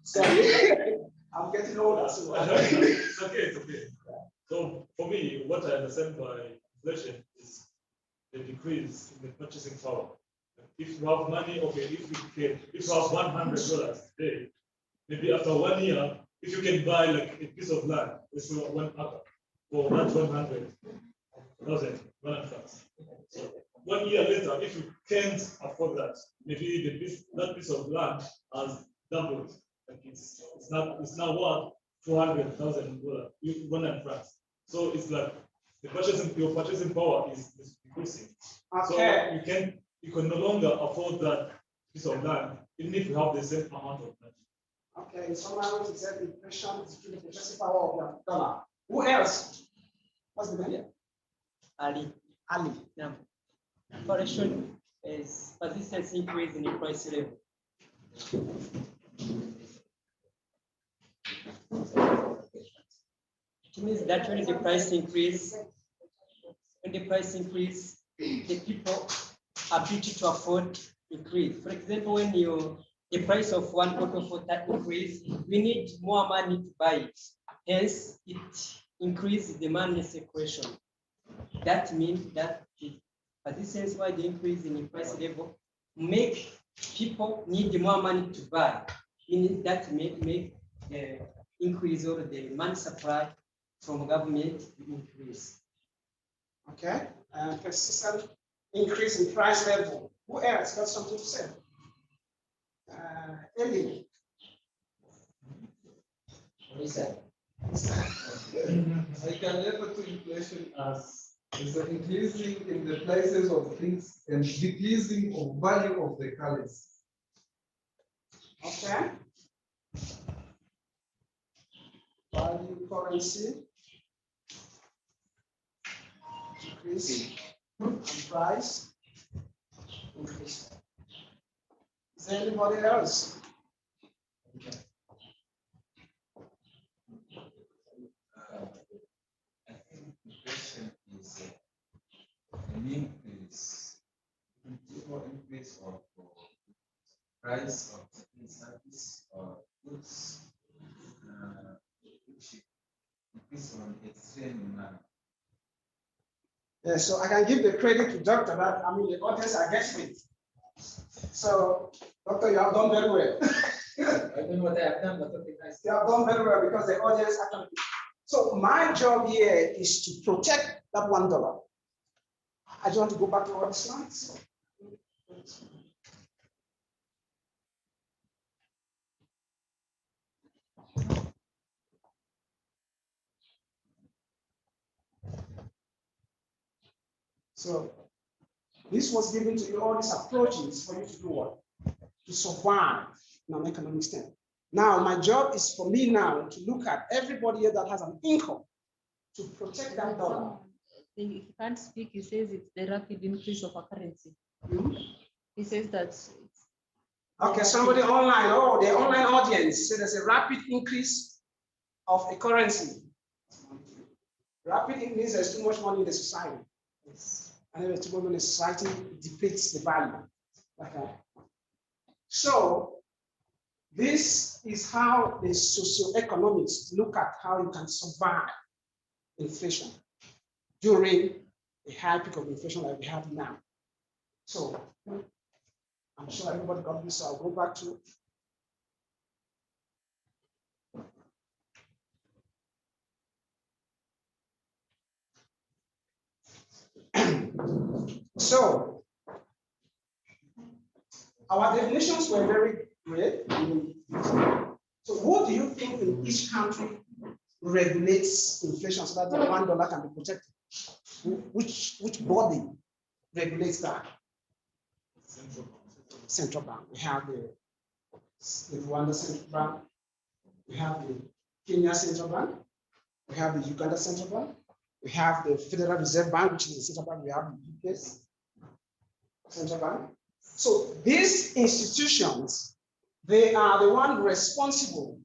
Sorry, I'm getting older. So It's okay. So, for me, what I understand by inflation is the decrease in the purchasing power. If you have money, okay, if you have $100 today, maybe after 1 year, if you can buy like a piece of land, it's 1 acre for that 100,000 francs. So 1 year later, if you can't afford that, maybe that piece of land has doubled. Like it's now worth $400,000, 100 francs. So it's like your purchasing power is decreasing. Okay. So you can no longer afford that piece of land, even if you have the same amount of money. Okay, in some words, it said inflation is due to the purchasing power of the dollar. Who else? What's the name? Ali. Yeah. Inflation is persistent increase in the price level. It means that when the price increase, the people ability to afford increase. For example, when the price of one bottle of water increase, we need more money to buy it. Hence, it increases the money equation. That means that this is why the increase in the price level make people need more money to buy. Meaning that make the increase or the demand supply from government increase. Okay, persistent increase in price level. Who else got something to say? Eli. What is that? I can refer to inflation as is the increasing in the prices of things and decreasing of value of the currency. Okay. Value currency. Decrease and price increase. Is there anybody else? I think inflation is an increase of price of certain service or goods, which increase on extreme manner. Yeah, so I can give the credit to Doctor that the audience are getting it. So, Doctor, you have done very well. I don't know what I have done, but okay, nice. You have done very well because the audience actually. So my job here is to protect that $1. I just want to go back to our slides. So this was given to you, all these approaches for you to do what? To survive in an economic sense. Now, my job is for me now to look at everybody here that has an income to protect that dollar. He can't speak. He says it's the rapid increase of a currency. Hmm? He says that. Okay, somebody online, oh, the online audience said there's a rapid increase of a currency. Rapid increase, there's too much money in the society. And there's too much money in the society, it depletes the value. Okay. So, this is how the socioeconomics look at how you can survive inflation during a high peak of inflation like we have now. So I'm sure everybody got this, so I'll go back to so our definitions were very great. So what do you think in each country regulates inflation so that the $1 can be protected? Which body regulates that? Central bank. We have the Rwanda Central Bank. We have the Kenya Central Bank. We have the Uganda Central Bank. We have the Federal Reserve Bank, which is the central bank. We have the UK's Central Bank. So these institutions, they are the one responsible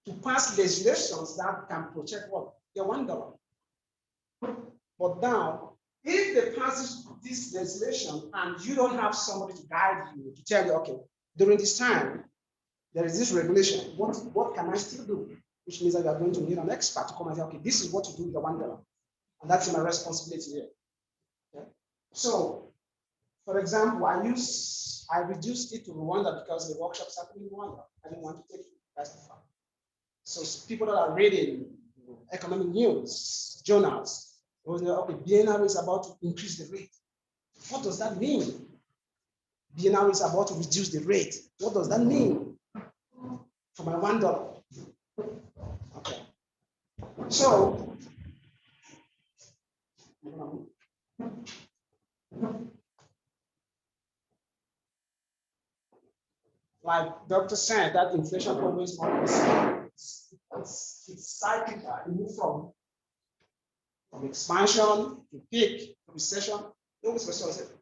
to pass legislations that can protect what? The $1. But now, if they pass this legislation and you don't have somebody to guide you, to tell you, okay, during this time, there is this regulation, what can I still do? Which means that you are going to need an expert to come and say, okay, this is what to do with the $1. And that's my responsibility here. Okay? So, for example, I reduced it to Rwanda because the workshops happening in Rwanda. I didn't want to take it. That's the fact. So people that are reading economic news, journals, okay, BNR is about to increase the rate. What does that mean? BNR is about to reduce the rate. What does that mean for my $1? Okay. So, like Dr. said, that inflation problem is not it's cyclical. It moves from expansion to peak to recession.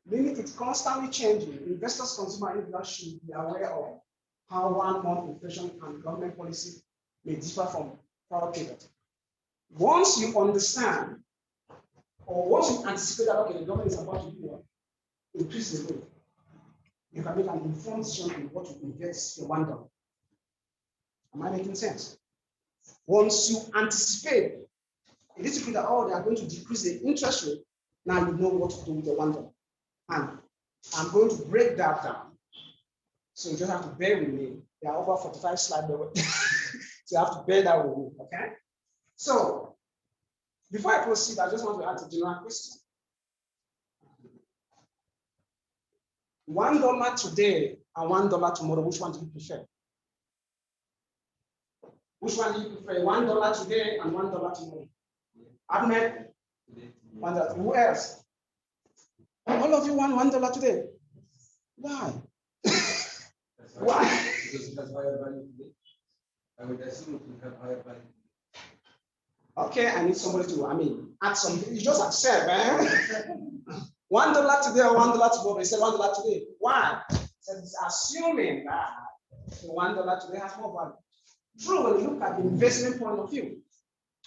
Meaning it's constantly changing. Investors, consumer individuals should be aware of how 1 month inflation and government policy may differ from prior period. Once you understand, or once you anticipate that, okay, the government is about to do what? Increase the rate, you can make an informed decision in what to invest your $1. Am I making sense? Once you anticipate a little bit that, oh, they are going to decrease the interest rate, now you know what to do with the $1. And I'm going to break that down. So you just have to bear with me. There are over 45 slides there. So you have to bear that with me, okay? So before I proceed, I just want to ask a general question. $1 today and $1 tomorrow, which one do you prefer? Which one do you prefer? $1 today and $1 tomorrow? Ahmed? Who else? All of you want $1 today. Why? Why? Because it has higher value today. I would assume it will have higher value. Okay, I need somebody to, add something. You just accept, eh? $1 today or $1 tomorrow. He said $1 today. Why? So it's assuming that the $1 today has more value. True, when you look at the investment point of view,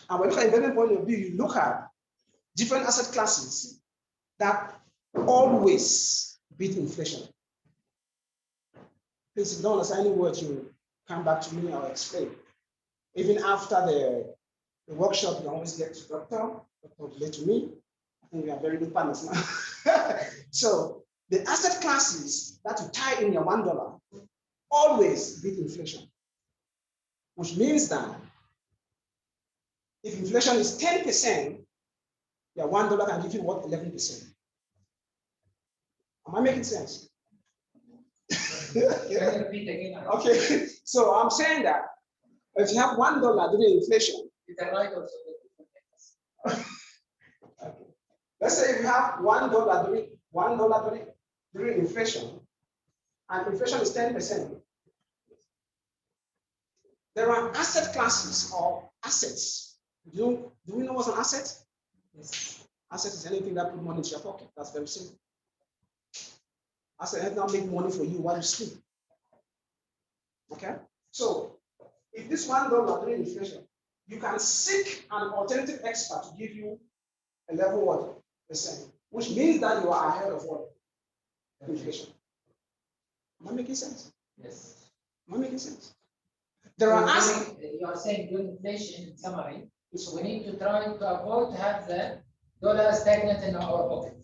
and when you look at the investment point of view, you look at different asset classes that always beat inflation. Please, if you don't understand any words, you come back to me, I'll explain. Even after the workshop, you can always get to Doctor relate to me. I think we are very good partners now. So the asset classes that you tie in your $1 always beat inflation, which means that if inflation is 10%, your $1 can give you what? 11%. Am I making sense? Okay, so I'm saying that if you have $1 during inflation, you can write also. Okay. Let's say if you have $1 during inflation, and inflation is 10%. There are asset classes or assets. Do we know what's an asset? Yes. Asset is anything that put money into your pocket. That's very simple. Asset not make money for you while you sleep. Okay? So if this $1 during inflation, you can seek an alternative expert to give you a level what? Percent, which means that you are ahead of what? Inflation. Am I making sense? Yes. Am I making sense? There are assets. You are saying during inflation, in summary, So we need to try to avoid to have the dollar stagnant in our pocket.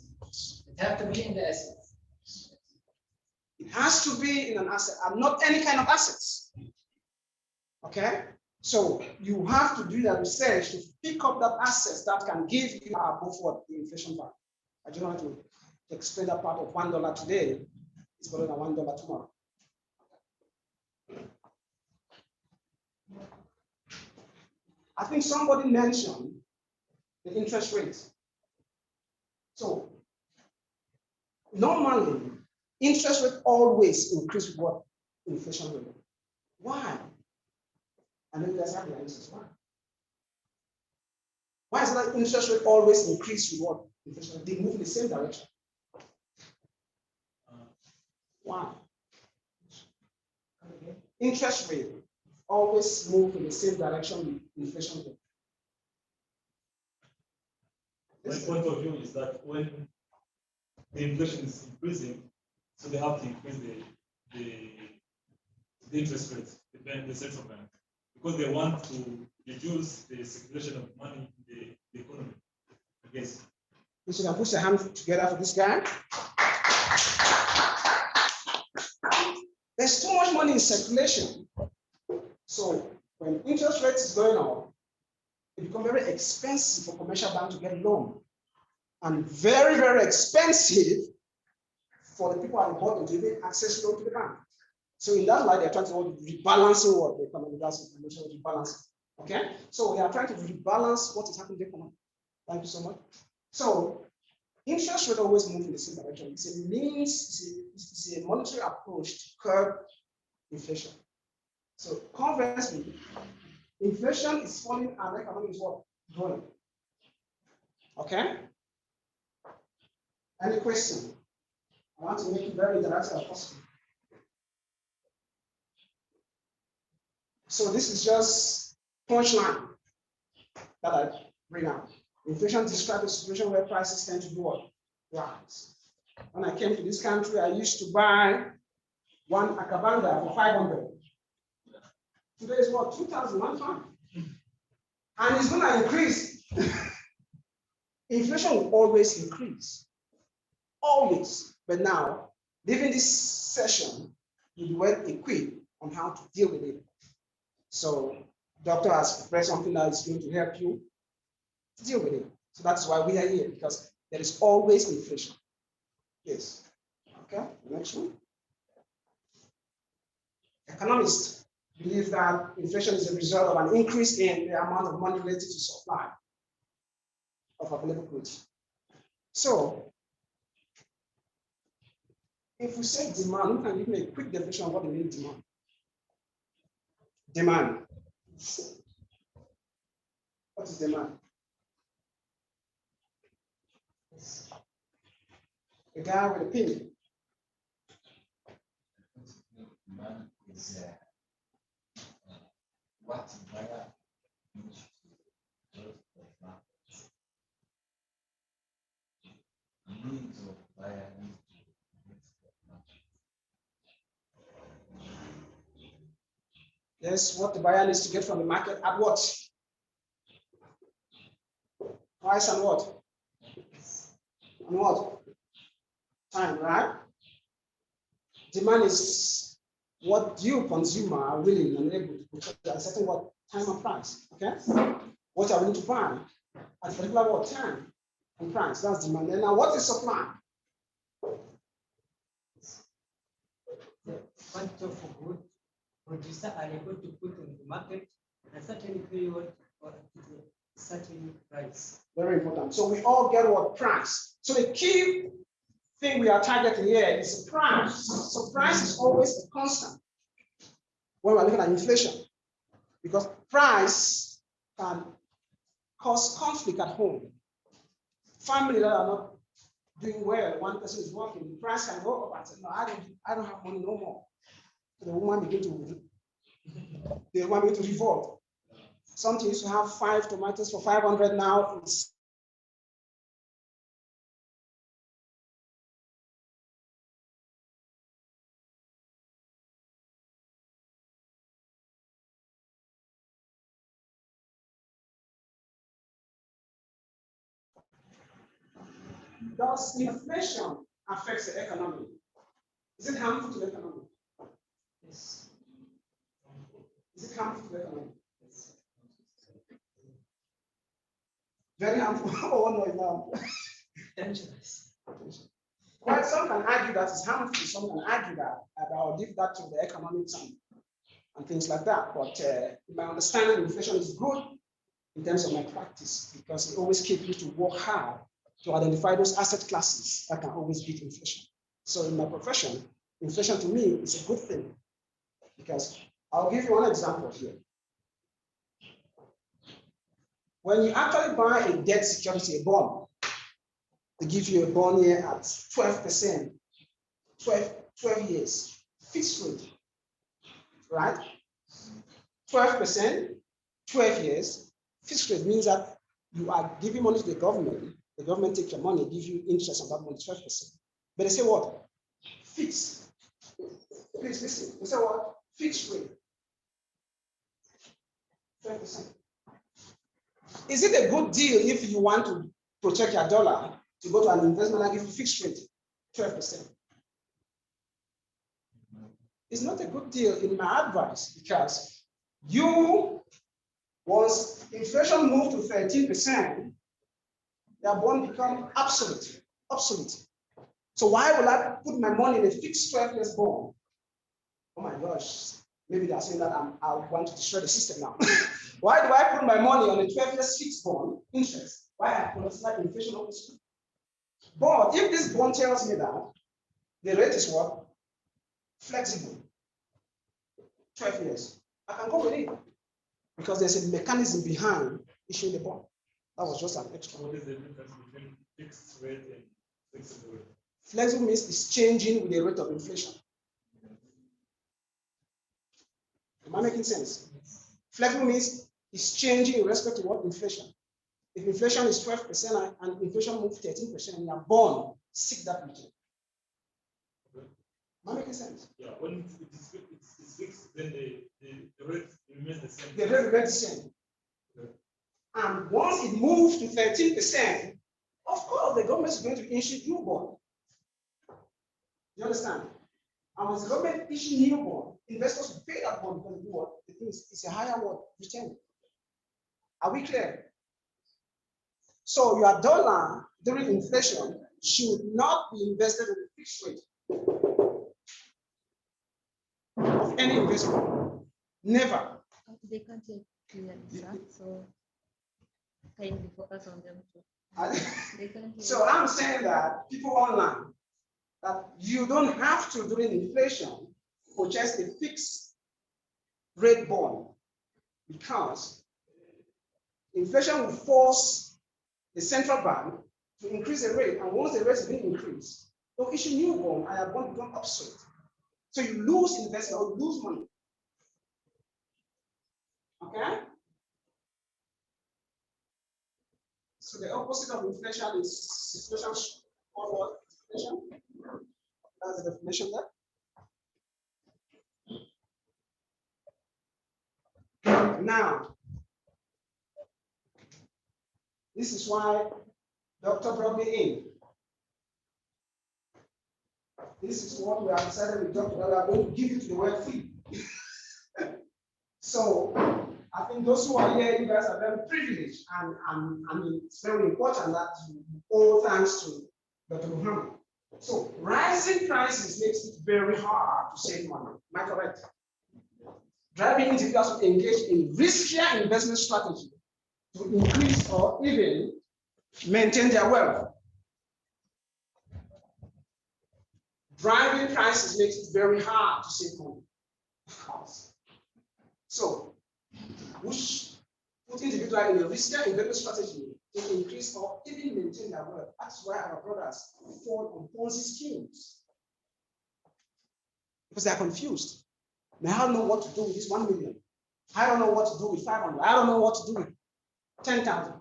It have to be in the assets. It has to be in an asset and not any kind of assets. Okay? So you have to do the research to pick up that assets that can give you above what the inflation value. I don't want to explain that part of $1 today. It's better than $1 tomorrow. I think somebody mentioned the interest rate. So normally, interest rate always increase with what? Inflation rate. Why? And then you guys have the answers. Why? Why is that interest rate always increase with what? Inflation rate? They move in the same direction. Why? Interest rate always move in the same direction with inflation rate. My point of view is that when the inflation is increasing, so they have to increase the interest rate, the central bank, because they want to reduce the circulation of money in the economy. I guess. You can put your hand together for this guy. There's too much money in circulation. So when interest rate is going up, it becomes very expensive for commercial bank to get loan. And very, very expensive for the people at the bottom to even access loan to the bank. So in that light, they're trying to rebalancing what the economy does, rebalancing. Okay? So they are trying to rebalance what is happening in the economy. Thank you so much. So interest rate always move in the same direction. It's a means, it's a monetary approach to curb inflation. So conversely, inflation is falling and the economy is what? Growing. Okay? Any question? I want to make it very interactive as possible. So this is just punchline that I bring out. Inflation describes a situation where prices tend to do what? Rise. When I came to this country, I used to buy one akabanga for 500. Today is what? 2,000, one time. And it's going to increase. Inflation will always increase. Always. But now, leaving this session, you'll be well equipped on how to deal with it. So, doctor has prepared something that is going to help you to deal with it. So that's why we are here, because there is always inflation. Yes. Okay, next one. Economists believe that inflation is a result of an increase in the amount of money related to supply of available goods. So, if we say demand, we can give me a quick definition of what we mean demand. Demand. What is demand? The guy with a pin. Demand is what buyer needs to go to the market. Needs of buyer needs to go to the market. Yes, what the buyer needs to get from the market at what? Price and what? And what? Time, right? Demand is what you, consumer, are willing and able to purchase at a certain what time and price. Okay? What are we willing to buy at a particular what time and price? That's demand. And now what is supply? The quantity of goods producers are able to put on the market at a certain period or at a certain price. Very important. So we all get what price. So the key thing we are targeting here is price. So price is always a constant when we're looking at inflation, because price can cause conflict at home. Family that are not doing well, one person is working, the price can go up and say, no, I don't have money no more. So the woman begin to revolt. Something used to have 5 tomatoes for 500, now it's does inflation affect the economy? Is it harmful to the economy? Yes. Is it harmful to the economy? Very harmful. Oh no, it's not. Dangerous. Well, some can argue that it's harmful. Some can argue that I'll leave that to the economics and things like that. But in my understanding, inflation is good in terms of my practice because it always keeps you to work hard to identify those asset classes that can always beat inflation. So in my profession, inflation to me is a good thing because I'll give you one example here. When you actually buy a debt security, a bond, they give you a bond here at 12%, 12 years, fixed rate, right? 12%, 12 years, fixed rate means that you are giving money to the government takes your money, gives you interest on that money, 12%. But they say what? Fixed. Please listen, they say what? Fixed rate, 12%. Is it a good deal if you want to protect your dollar to go to an investment and give you fixed rate, 12%? It's not a good deal in my advice because once inflation moves to 13%, your bond become obsolete. So why will I put my money in a fixed 12 years bond? Oh my gosh, maybe they're saying that I want to destroy the system now. Why do I put my money on a 12 years fixed bond interest? Why I consider inflation always? But if this bond tells me that the rate is what? Flexible. 12 years. I can go with it because there's a mechanism behind issuing the bond. That was just an extra. What is the difference between fixed rate and flexible rate? Flexible means it's changing with the rate of inflation. Am I making sense? Flexible means it's changing in respect to what inflation. If inflation is 12% and inflation moves 13%, your bond seek that return. Am I making sense? Yeah, when it's fixed, then the rate remains the same. The rate remains the same. Okay. And once it moves to 13%, of course, the government is going to issue new bond. You understand? And once the government issue new bond, investors will pay that bond because what? The thing is, it's a higher what? Return. Are we clear? So your dollar during inflation should not be invested in a fixed rate of any investment. Never. They can't hear clearly, sir. So kindly focus on them too. They can't hear. So I'm saying that people online, that you don't have to during inflation purchase a fixed rate bond because inflation will force the central bank to increase the rate, and once the rate is being increased, they'll issue new bond and your bond become obsolete. So you lose investment or lose money. Okay? So the opposite of inflation is inflation called what? Inflation. That's the definition there. Now, this is why Doctor brought me in. This is what we have decided with Doctor that we are going to give you to the world free. So I think those who are here, you guys are very privileged, and it's very important that you owe thanks to Dr. Muhammad. So rising prices makes it very hard to save money. Am I correct? Driving individuals to engage in riskier investment strategy to increase or even maintain their wealth. Driving prices makes it very hard to save money. So, which put individuals in a riskier investment strategy to increase or even maintain their wealth. That's why our brothers fall on Ponzi schemes. Because they are confused. They don't know what to do with this 1 million. I don't know what to do with 500. I don't know what to do with 10,000.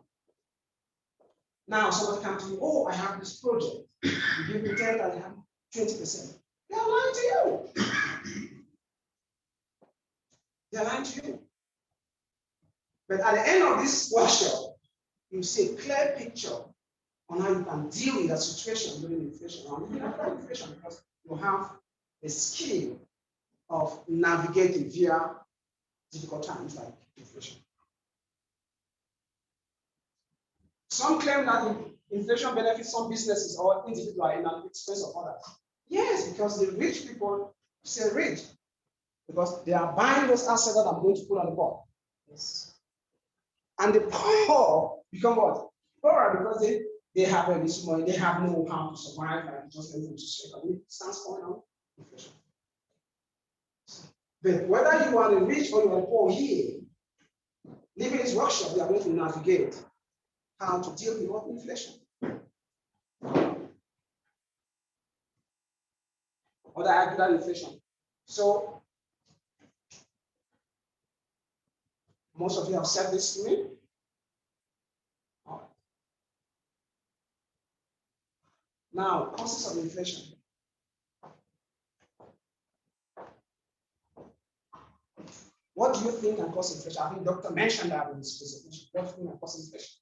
Now somebody comes to you, oh, I have this project. You give me 10,000, I have 20%. They are lying to you. They are lying to you. But at the end of this workshop, you see a clear picture on how you can deal with that situation during inflation or even after inflation, because you have a skill of navigating via difficult times like inflation. Some claim that inflation benefits some businesses or individuals in an expense of others. Yes, because the rich people say rich, because they are buying those assets that I'm going to put on the board. Yes. And the poor become what? Poorer because they have a this money, they have no how to survive, like just anything to say. It stands for now inflation. But whether you are the rich or you are poor here, living this workshop, we are going to navigate how to deal with what inflation. Or the agreed inflation. So most of you have said this to me. All right. Now, causes of inflation. What do you think can cause inflation? I think Doctor mentioned that in his presentation. What do you think can cause inflation?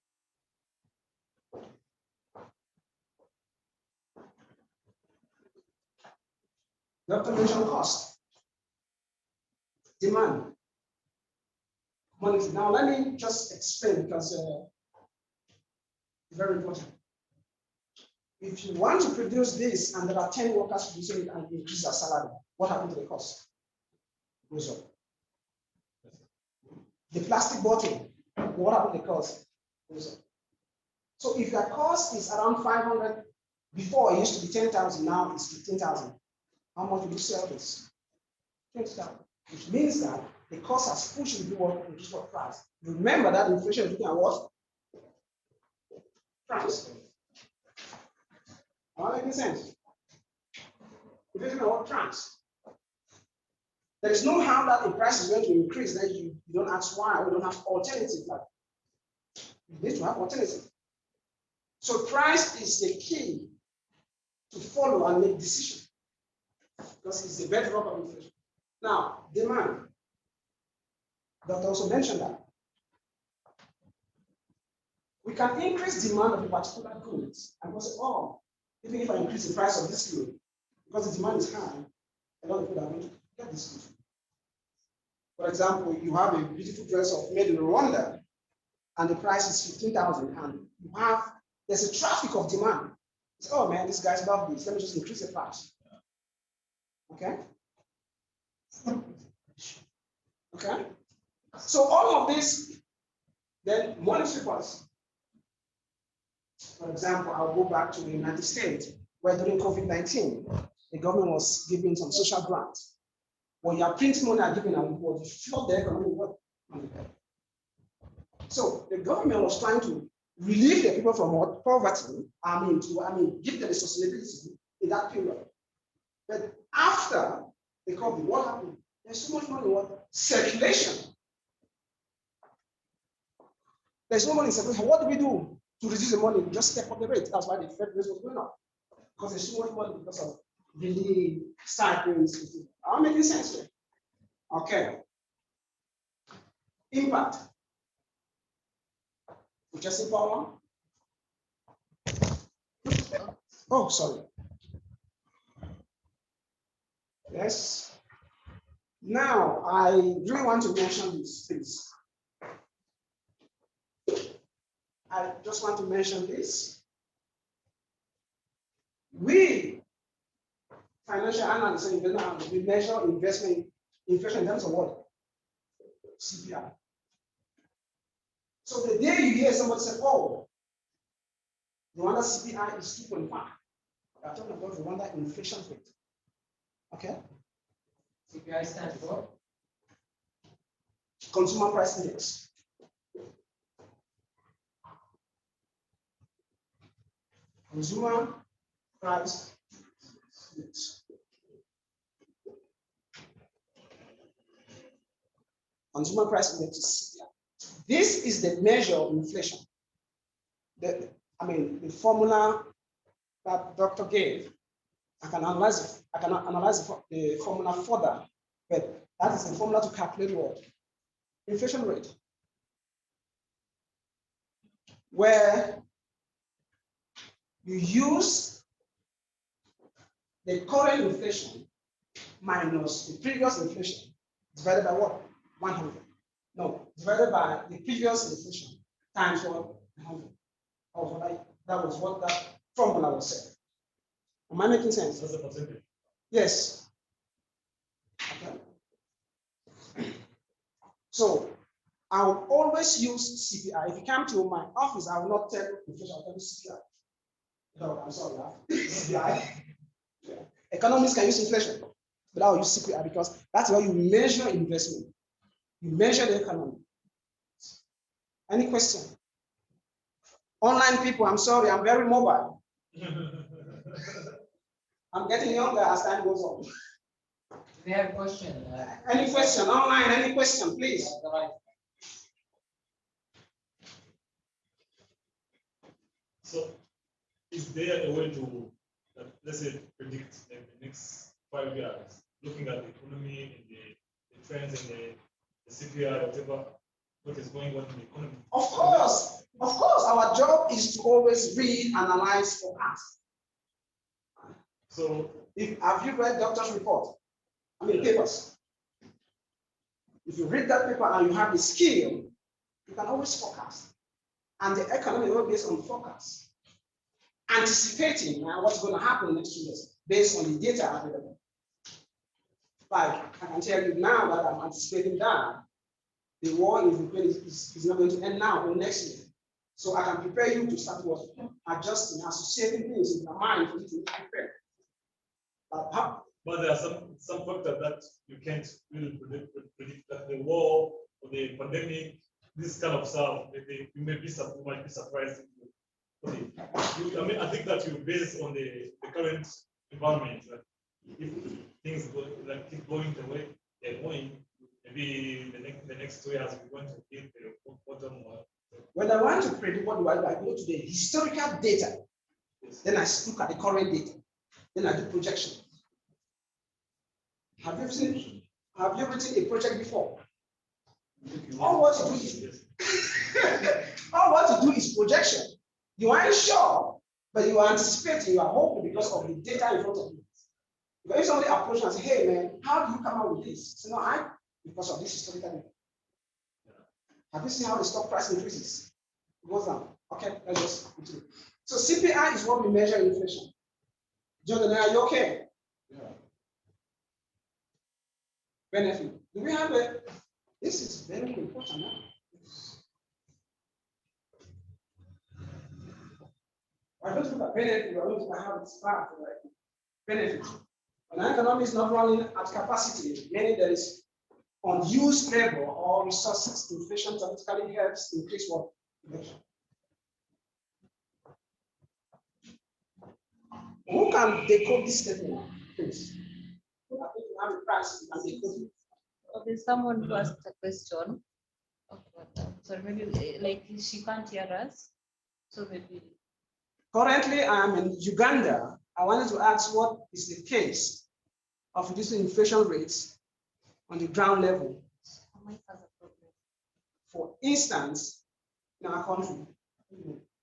Doctor mentioned cost, demand, money. Now, let me just explain because it's very important. If you want to produce this and there are 10 workers producing it and increase their salary, what happens to the cost? It goes up. The plastic bottle, what happens to the cost? It goes up. So if your cost is around 500, before it used to be 10,000, now it's 15,000. How much will you sell this? 20,000. Which means that the cost has pushed you to reduce what price. Remember that inflation is looking at what? Price. Am I making sense? Inflation at what price? There is no how that the price is going to increase, then you don't ask why, or you don't have alternative. Like, you need to have alternative. So price is the key to follow and make decisions, because it's the bedrock of inflation. Now, demand. Doctor also mentioned that. We can increase demand of a particular goods and we'll say, oh, even if I increase the price of this good, because the demand is high, a lot of people are going to get this good. For example, you have a beautiful dress made in Rwanda, and the price is 15,000, and there's a traffic of demand. It's, oh man, these guys love this. Let me just increase the price. Okay? Okay? So all of this, then monetary policy. For example, I'll go back to the United States, where during COVID-19, the government was giving some social grants. When you are printing money and giving them, you flood the economy. So the government was trying to relieve the people from poverty, give them the sustainability in that period. But after the COVID, what happened? There's so much money in what? Circulation. There's no money in circulation. What do we do to reduce the money? We just step up the rate. That's why the Fed rate was going up. Because there's so much money because of the stipends. Are making sense here? Okay. Impact. Just power. Oh, sorry. Yes. Now, I really want to mention this, please. I just want to mention this. We, financial analysts, we measure investment inflation in terms of what? CPI. So the day you hear somebody say, oh, Rwanda CPI is 2.5, we are talking about Rwanda inflation rate. Okay? CPI stands for Consumer Price Index. Consumer Price Index. Consumer Price Index is CPI. This is the measure of inflation. The formula that Doctor gave, I can analyze the formula further, but that is the formula to calculate what? Inflation rate. Where You use the current inflation minus the previous inflation divided by what? 100. No, divided by the previous inflation times what? 100. That was what that formula was said. Am I making sense? That's the percentage. Yes. Okay. So I will always use CPI. If you come to my office, I will not tell inflation, I'll tell you CPI. No, I'm sorry, CPI. Yeah. Economists can use inflation, but I will use CPI because that's how you measure investment. You measure the economy. Any question? Online people, I'm sorry, I'm very mobile. I'm getting younger as time goes on. We have a question. Any question online? Any question, please? So, is there a way to, let's say, predict in the next 5 years, looking at the economy and the trends and the CPI, whatever, what is going on in the economy? Of course, our job is to always read, analyze, forecast. So, Have you read doctor's report? I mean, papers. If you read that paper and you have the skill, you can always forecast. And the economy will be based on forecast. Anticipating what's going to happen in the next 2 years based on the data available. Like, I can tell you now that I'm anticipating that the war in Ukraine is not going to end now or next year. So I can prepare you to start adjusting, associating things in your mind for you to prepare. But there are some factors that you can't really predict that the war or the pandemic, this kind of stuff, you might be surprised. I think that you base on the current environment. That if things keep going the way they're going, maybe the next 2 years we're going to hit the bottom. When I want to predict, what do? I go to the historical data. Yes. Then I look at the current data. Then I do projection. Have you written a project before? All what you do is projection. You aren't sure, but you are anticipating, you are hoping because of the data in front of you. But if somebody approaches and say, hey man, how do you come up with this? So no, because of this historical data. Have you seen how the stock price increases? It goes down. Okay, let's just continue. So CPI is what we measure inflation. Jonathan, are you okay? Yeah. Benefit. Do we have a? This is very important now. I don't look at benefit, I don't look at how it's part of like benefit. When an economy is not running at capacity, meaning there is unused labor or resources, inflation typically helps increase what? Production. Who can decode this statement, please? I think you have a price, you can decode it. Okay, someone who asked a question. Okay, so maybe like she can't hear us. So maybe. Currently, I'm in Uganda. I wanted to ask what is the case of reducing inflation rates on the ground level. For instance, in our country,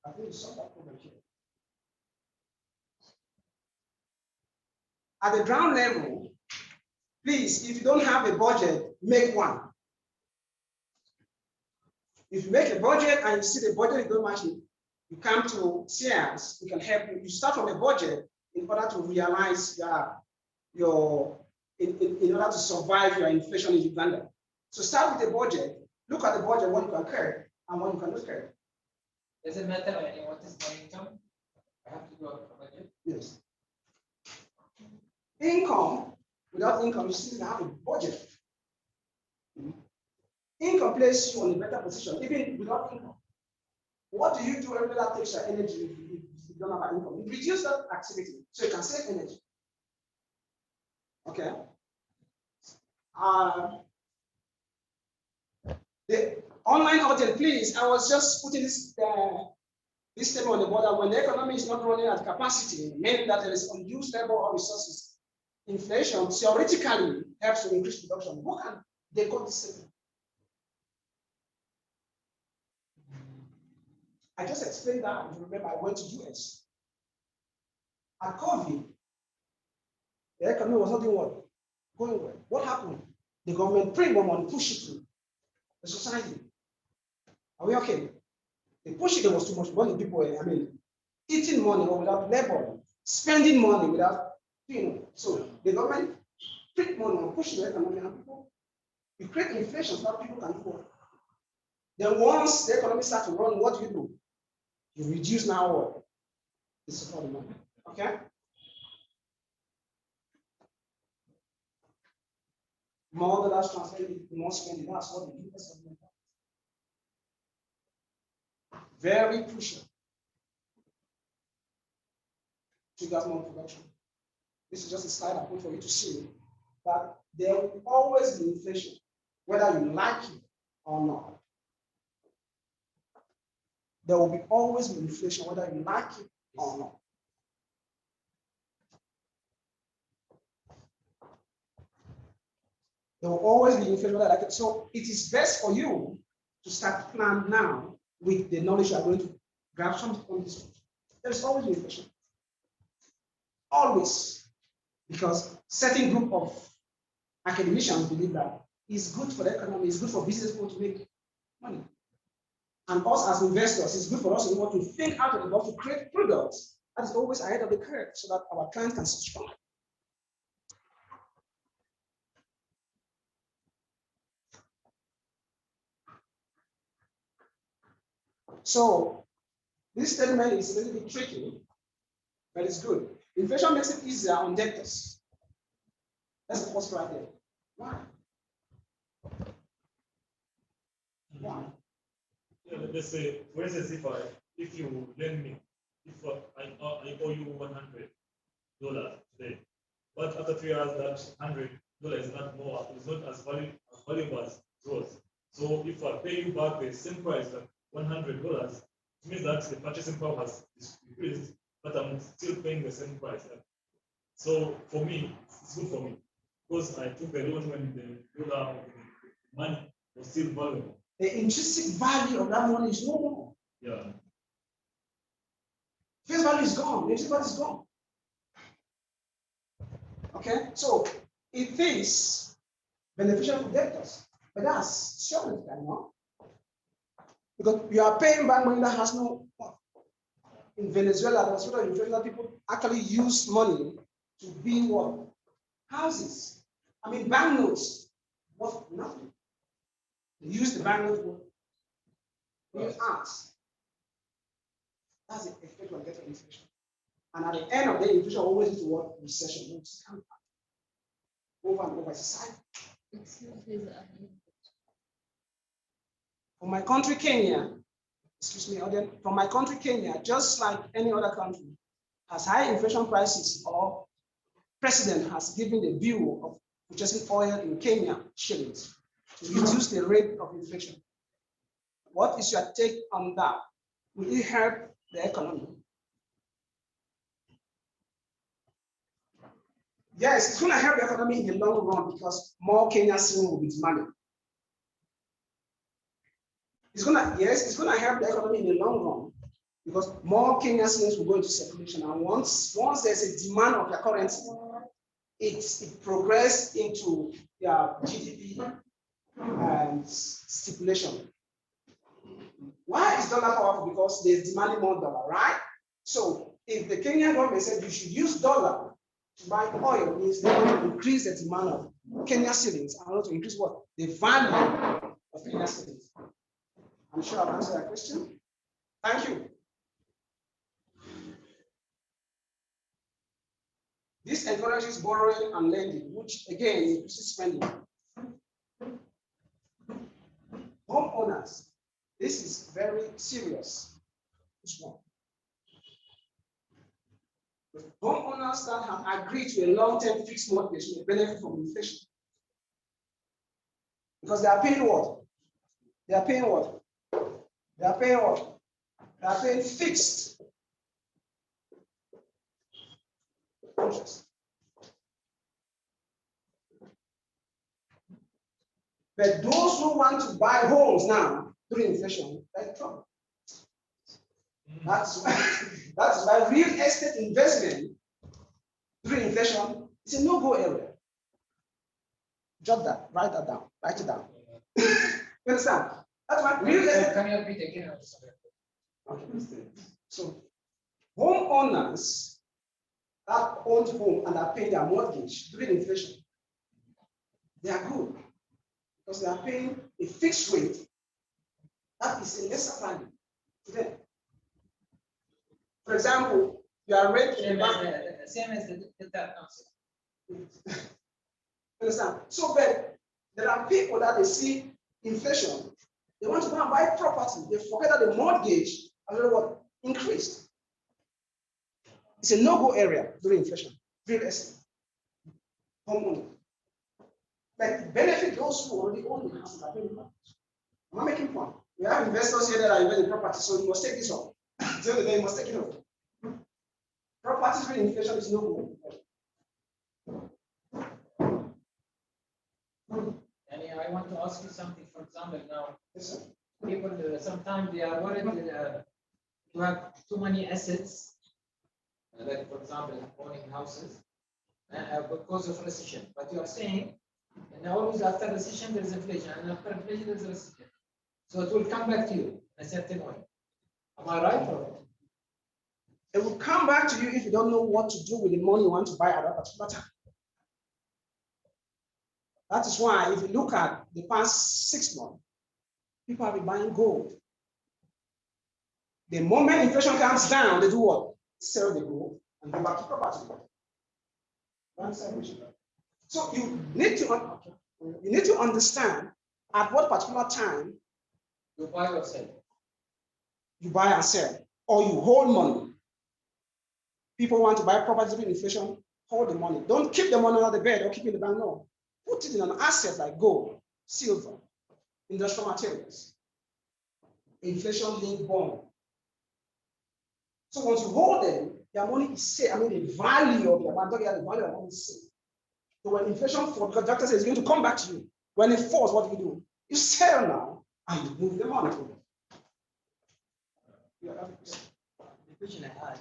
I think it's that problem here. At the ground level, please, if you don't have a budget, make one. If you make a budget and you see the budget is not matching, you come to SIAS, we can help you. You start from a budget in order to realize in order to survive your inflation in Uganda. So start with a budget, look at the budget, what you can carry and what you cannot carry. Does it matter what is my income? I have to do a budget? Yes. Income, without income, you still have a budget. Income places you in a better position, even without income. What do you do every day that takes your energy if you don't have an income? You reduce that activity so you can save energy. Okay. The online audience, please. I was just putting this statement on the board that when the economy is not running at capacity, meaning that there is unused labor or resources, inflation theoretically helps to increase production. What can they call this statement? I just explained that. If you remember, I went to US. At COVID, the economy was not doing what? Going well. What happened? The government print more money, push it to the society. Are we okay? They push it, there was too much money. People were, eating money without labor, spending money without, So the government print money and push the economy, and people, you create inflation so that people can do what? Then once the economy starts to run, what do? You reduce now what? The supply of money. Okay? More dollars translated, more spending. That's what the US government does. Very crucial. Triggers more production. This is just a slide I put for you to see that there will always be inflation, whether you like it or not. There will be always be inflation, whether you like it or not. There will always be inflation, whether I like it. So it is best for you to start plan now with the knowledge you are going to grab something from this. There is always inflation. Always. Because certain group of academicians believe that it's good for the economy, it's good for business people to make money. And us as investors, it's good for us to think out of the box to create products that is always ahead of the curve so that our client can subscribe. So this statement is a little bit tricky, but it's good. Inflation makes it easier on debtors. That's the first right there. Why? Why? Yeah, let's say, for instance, if you lend me, if I owe you $100 today, but after 3 years that $100 is not more, it's not as valuable as it was. So if I pay you back the same price, like $100, it means that the purchasing power has decreased, but I'm still paying the same price. So for me, it's good for me because I took the loan when the dollar, the money was still valuable. The intrinsic value of that money is no more. Yeah. Face value is gone. The intrinsic value is gone. Okay, so it is beneficial for debtors, but that's surely no. Because you are paying back money that has no. In Venezuela, there was sort of inflation people actually use money to build what? Houses. Banknotes worth nothing. They use the banknotes for build arts. That's the effect of getting inflation. And at the end of the day, inflation always leads to what? Recession. It's over and over. It's a cycle. For my country, Kenya, excuse me, audience, for my country, Kenya, just like any other country, has high inflation prices or president has given the view of purchasing oil in Kenya shillings to reduce the rate of inflation. What is your take on that? Will it help the economy? Yes, it's going to help the economy in the long run because more Kenyans will be demanding. It's going to help the economy in the long run because more Kenyans will go into circulation. And once there's a demand of their currency, it progresses into their GDP and stipulation. Why is dollar powerful? Because there's demanding more dollar, right? So if the Kenyan government said you should use dollar to buy oil, means they want to increase the demand of Kenya shillings and also increase what? The value of Kenya shillings. I'm sure I've answered that question. Thank you. This encourages borrowing and lending, which again increases spending. Homeowners, this is very serious. This one. The homeowners that have agreed to a long-term fixed mortgage may benefit from inflation. Because they are paying what? They are paying what? They are paying what? They are paying fixed interest. But those who want to buy homes now during inflation, they're in trouble. That's why real estate investment during inflation, it's a no-go area. Jot that, write that down, write it down. You understand? That's why real estate. Can you repeat again? Okay. So homeowners that own home and are paying their mortgage during inflation, they are good because they are paying a fixed rate that is a lesser value to them. For example, you are renting a bank. Same as the concept. Understand? So, but there are people that they see inflation, they want to go and buy property. They forget that the mortgage, I don't know what, increased. It's a no-go area during inflation. Real estate, homeowner. Like benefit those who already own the house. I'm not making fun. We have investors here that are investing in property, so you must take this up. The other day you must take it up. Properties during inflation is no go. And I want to ask you something. For example, now Yes, sir. people sometimes they are worried to have too many assets, like for example owning houses, because of recession. But you are saying, and always after recession there is inflation, and after inflation there is recession. So it will come back to you in a certain way. Am I right? Or? It will come back to you if you don't know what to do with the money you want to buy at that particular time. That is why if you look at the past 6 months, people have been buying gold. The moment inflation comes down, they do what? Sell the gold and go back to property. So you need to understand at what particular time You buy or sell. you buy and sell, or you hold money. People want to buy property during inflation, hold the money. Don't keep the money under the bed or keep it in the bank. No. Put it in an asset like gold, silver, industrial materials, inflation-linked bond. So once you hold them, their money is safe. I mean, the value of the value of the money is safe. So when inflation falls, because doctor says it's going to come back to you. When it falls, what do? You sell now and you move the money. The question I had,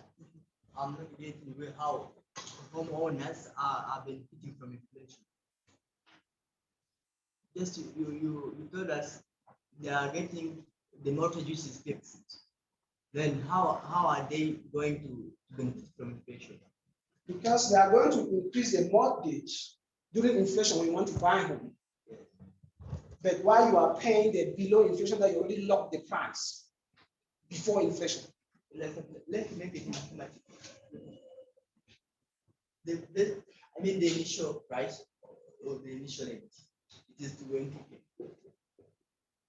I'm not getting how homeowners are benefiting from inflation. Just you told us they are getting the mortgage which is fixed. Then how are they going to benefit from inflation? Because they are going to increase the mortgage during inflation when you want to buy home. But while you are paying the below inflation, that you already locked the price before inflation. Let's make it mathematical. I mean the initial price or the initial rate. It is going to be.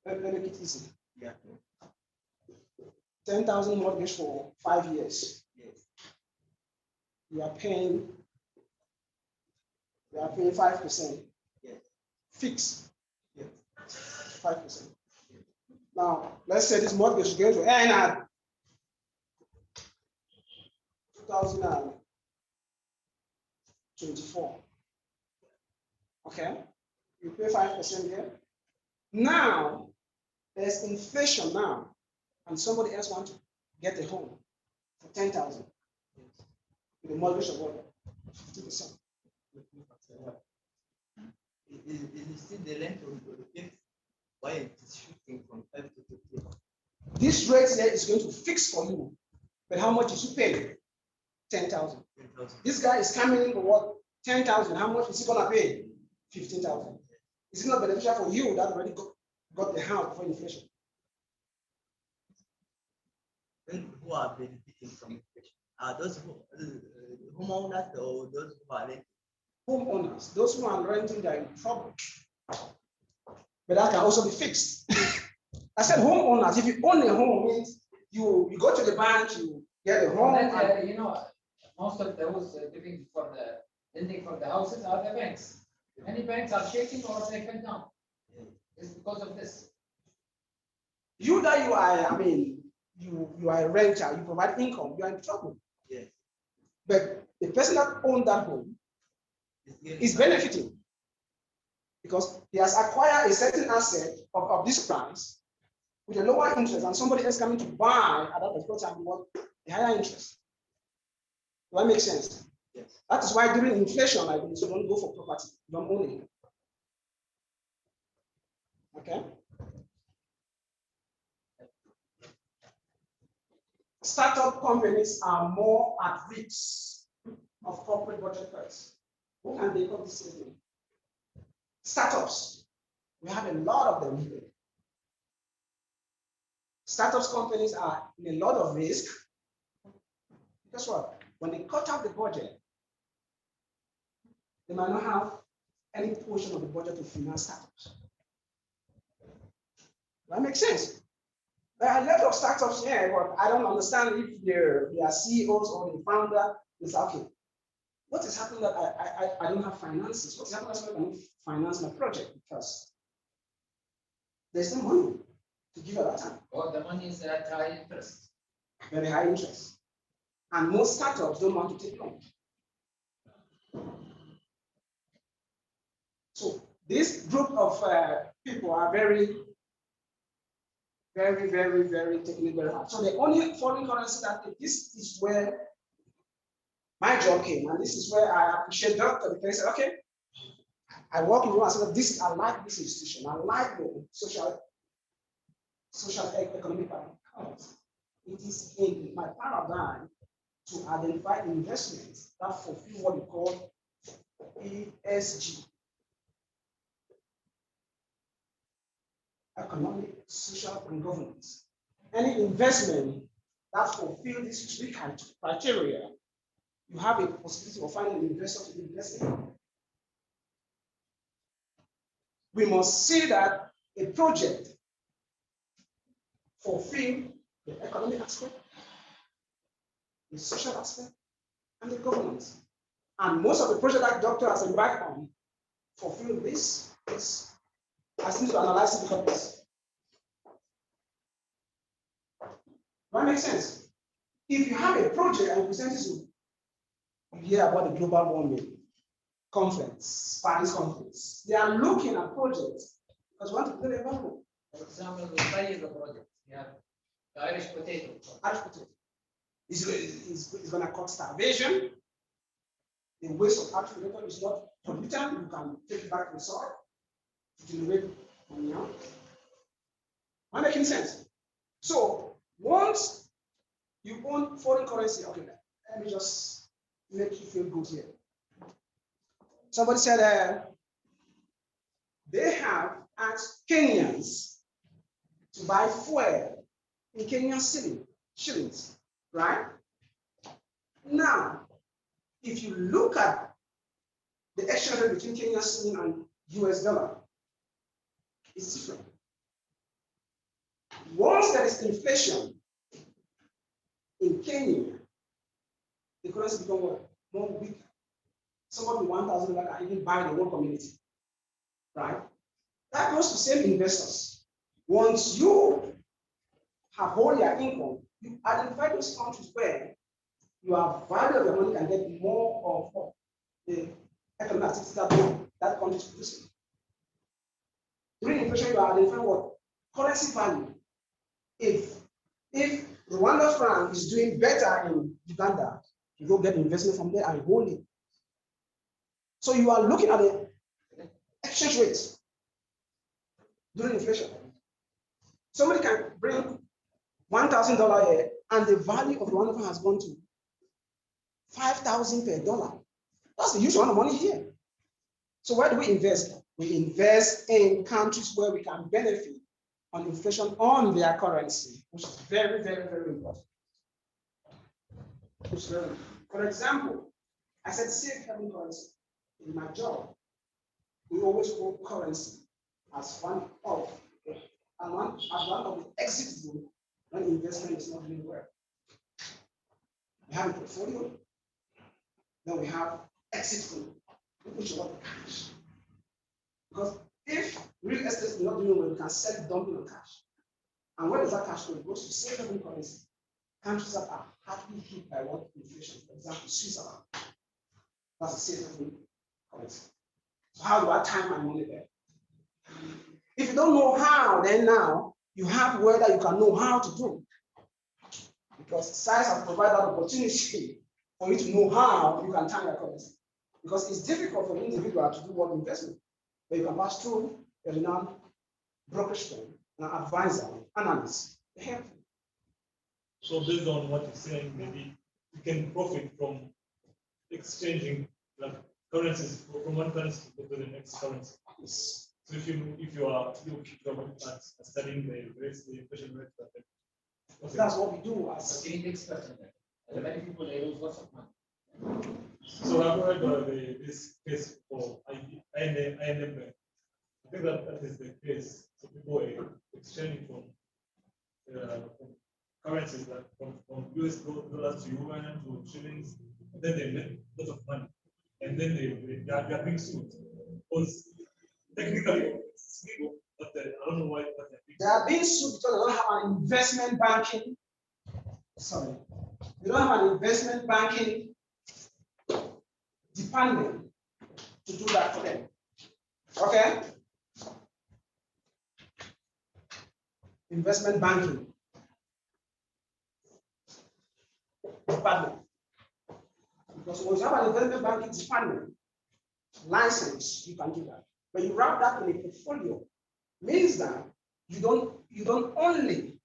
Let me make it easy. Yeah. 10,000 mortgage for 5 years. Yes. You are paying 5%. Yes. Fixed. Yes. 5%. Now, let's say this mortgage is going to end at 2024. Okay? You pay 5% here. Now, there's inflation now, and somebody else wants to get a home for 10,000 with a mortgage of what? 50%. Is still the length of the fixed? Why it is shifting from 5 to 15? This rate here is going to fix for you, but how much is you pay? 10,000. This guy is coming in for what? 10,000. How much is he gonna pay? 15,000. Is it not beneficial for you that already got the house before inflation? Then who are benefiting from inflation? Are those homeowners or those who are renting? Homeowners, those who are renting, they're in trouble. But that can also be fixed. I said homeowners. If you own a home, means you go to the bank, you get a home. That, most of those lending for the houses are the banks. Many banks are shaking or they fell down. It's because of this. You that you are, you are a renter, you provide income, you are in trouble. Yes. But the person that owns that home is benefiting because he has acquired a certain asset of this price with a lower interest, and somebody else coming to buy at that particular time with a higher interest. Does that make sense? Yes. That is why during inflation like this, you don't go for property, you don't own it. Okay. Startup companies are more at risk of corporate budget cuts. Who can they come this evening? Startups. We have a lot of them here. Startups companies are in a lot of risk. Guess what? When they cut out the budget, they might not have any portion of the budget to finance startups. That makes sense. There are a lot of startups here, but I don't understand if their CEOs or the founder is okay. What is happening that I don't have finances? What's happening that I don't finance my project because there's no money to give at that time. Well, the money is at high interest. Very high interest. And most startups don't want to take loans. So this group of people are very technically very hard. So the only foreign currency that this is where my job came, and this is where I appreciate Doctor because he said, okay, I work in one and said, this I like this institution, I like the social economic because it is in my paradigm to identify investments that fulfill what we call ESG. Economic, social, and governance. Any investment that fulfills these three criteria, you have a possibility of finding an investor to invest in. We must see that a project fulfills the economic aspect, the social aspect, and the governance. And most of the projects that Doctor has embarked on fulfill this. I need to analyze it because that makes sense. If you have a project and you present it to you hear about the global warming conference, Paris conference, they are looking at projects because we want to play a role. For example, we study the project. We have the Irish potato. Irish potato. It's going to cut starvation. The waste of Irish potato is not pollutant. You can take it back to the soil to generate manure. Am I making sense? So once you own foreign currency, okay, let me just make you feel good here. Somebody said they have asked Kenyans to buy fuel in Kenyan shillings, right? Now, if you look at the exchange rate between Kenyan shilling and US dollar, it's different. Once there is inflation in Kenya, the currency becomes what? More weaker. Somebody with $1,000 can even buy the whole community, right? That goes to same investors. Once you have all your income, you identify those countries where your value of your money can get more of the economic activity that country is producing. During inflation, you are identifying what? Currency value. If Rwanda franc is doing better in Uganda, you go get investment from there and hold it. So you are looking at the exchange rates during inflation. Somebody can bring $1,000 here, and the value of Rwanda franc has gone to 5,000 per dollar. That's the huge amount of money here. So where do we invest? We invest in countries where we can benefit on inflation on their currency, which is very important. For example, I said safe haven currency. In my job, we always hold currency as one of the exit zone when investment is not doing well. We have a portfolio, then we have exit zone. We put a lot of cash. Because if real estate is not doing well, we can sell dumping on cash. And where does that cash go? It goes to safe haven currency. Countries that are hardly hit by what inflation, for example, Switzerland. That's a safe haven currency. So how do I time my money there? If you don't know how, then now you have whether you can know how to do. Because SIAS has provided that opportunity for you to know how you can turn your currency. Because it's difficult for an individual to do what investment, but you can pass through a renowned brokerage firm, an advisor, analyst, to help you. So based on what you're saying, maybe you can profit from exchanging like currencies from one currency to the next currency. Yes. So if you are studying the rates, the inflation rate, okay. That's what we do as You need expert in that. Many people they lose lots of money. So I've heard this case for INM Bank. I think that is the case. So people are exchanging from currencies like from US dollars to yuan to shillings, and then they make a lot of money, and then they are being sued because technically it's legal, but I don't know why. they are being sued because they don't have an investment banking. Sorry, they don't have an investment banking department to do that for them. Okay? Investment banking department. Because when you have an investment banking department license, you can do that. But you wrap that in a portfolio, means that you don't only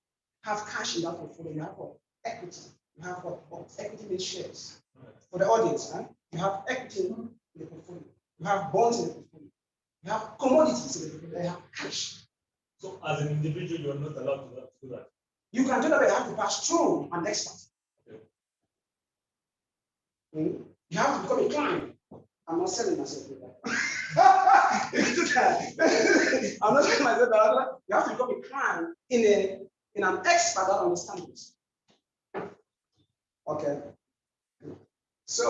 have cash in that portfolio, you have what? Equity. You have what? Equity means shares. For the audience, right? You have equity in the portfolio. You have bonds in the portfolio. You have commodities in the portfolio. You have cash. So as an individual, you are not allowed to do that. You can do that, but you have to pass through an expert. Okay. You have to become a client. I'm not selling myself with that. I'm not selling myself that. You have to become a client in an expert that understands this. Okay. So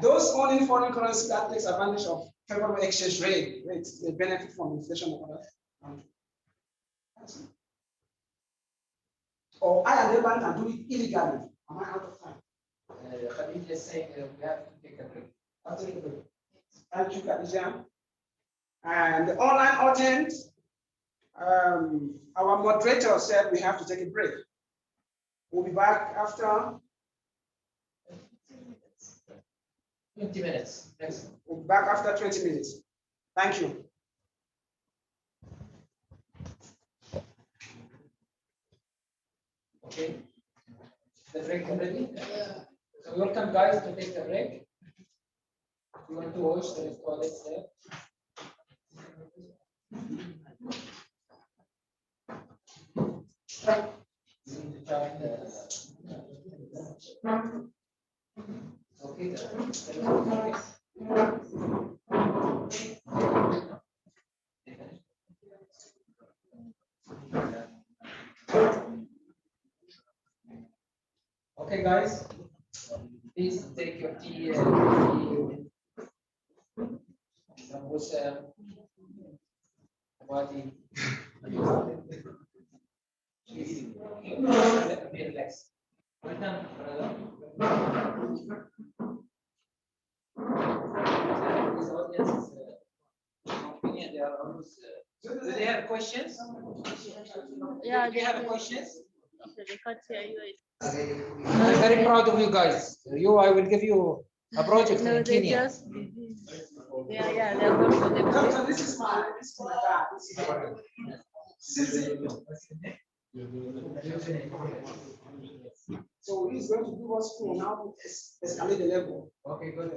those owning foreign currency that takes advantage of favorable exchange rates, they benefit from inflation of other countries. Or I and the bank can do it illegally. Am I out of time? Khalid is saying we have to take a break. I'll take a break. Thank you, Khadija. And the online audience, our moderator said we have to take a break. We'll be back after 20 minutes. Next. We'll be back after 20 minutes. Thank you. Okay. The break already? So welcome guys to take the break. You want to watch the toilets there? Okay, guys, please take your tea, sambusa, chapati. Please be relaxed. Welcome, brother. This audience is opinion. They are almost. Do they have questions? Yeah, Do they have questions? they can't hear you. I'm very proud of you guys. I will give you a project No, in they Kenya. just yeah, they're going for the So this is my dad. So he's going to give us school now to escalate the level. Okay, good.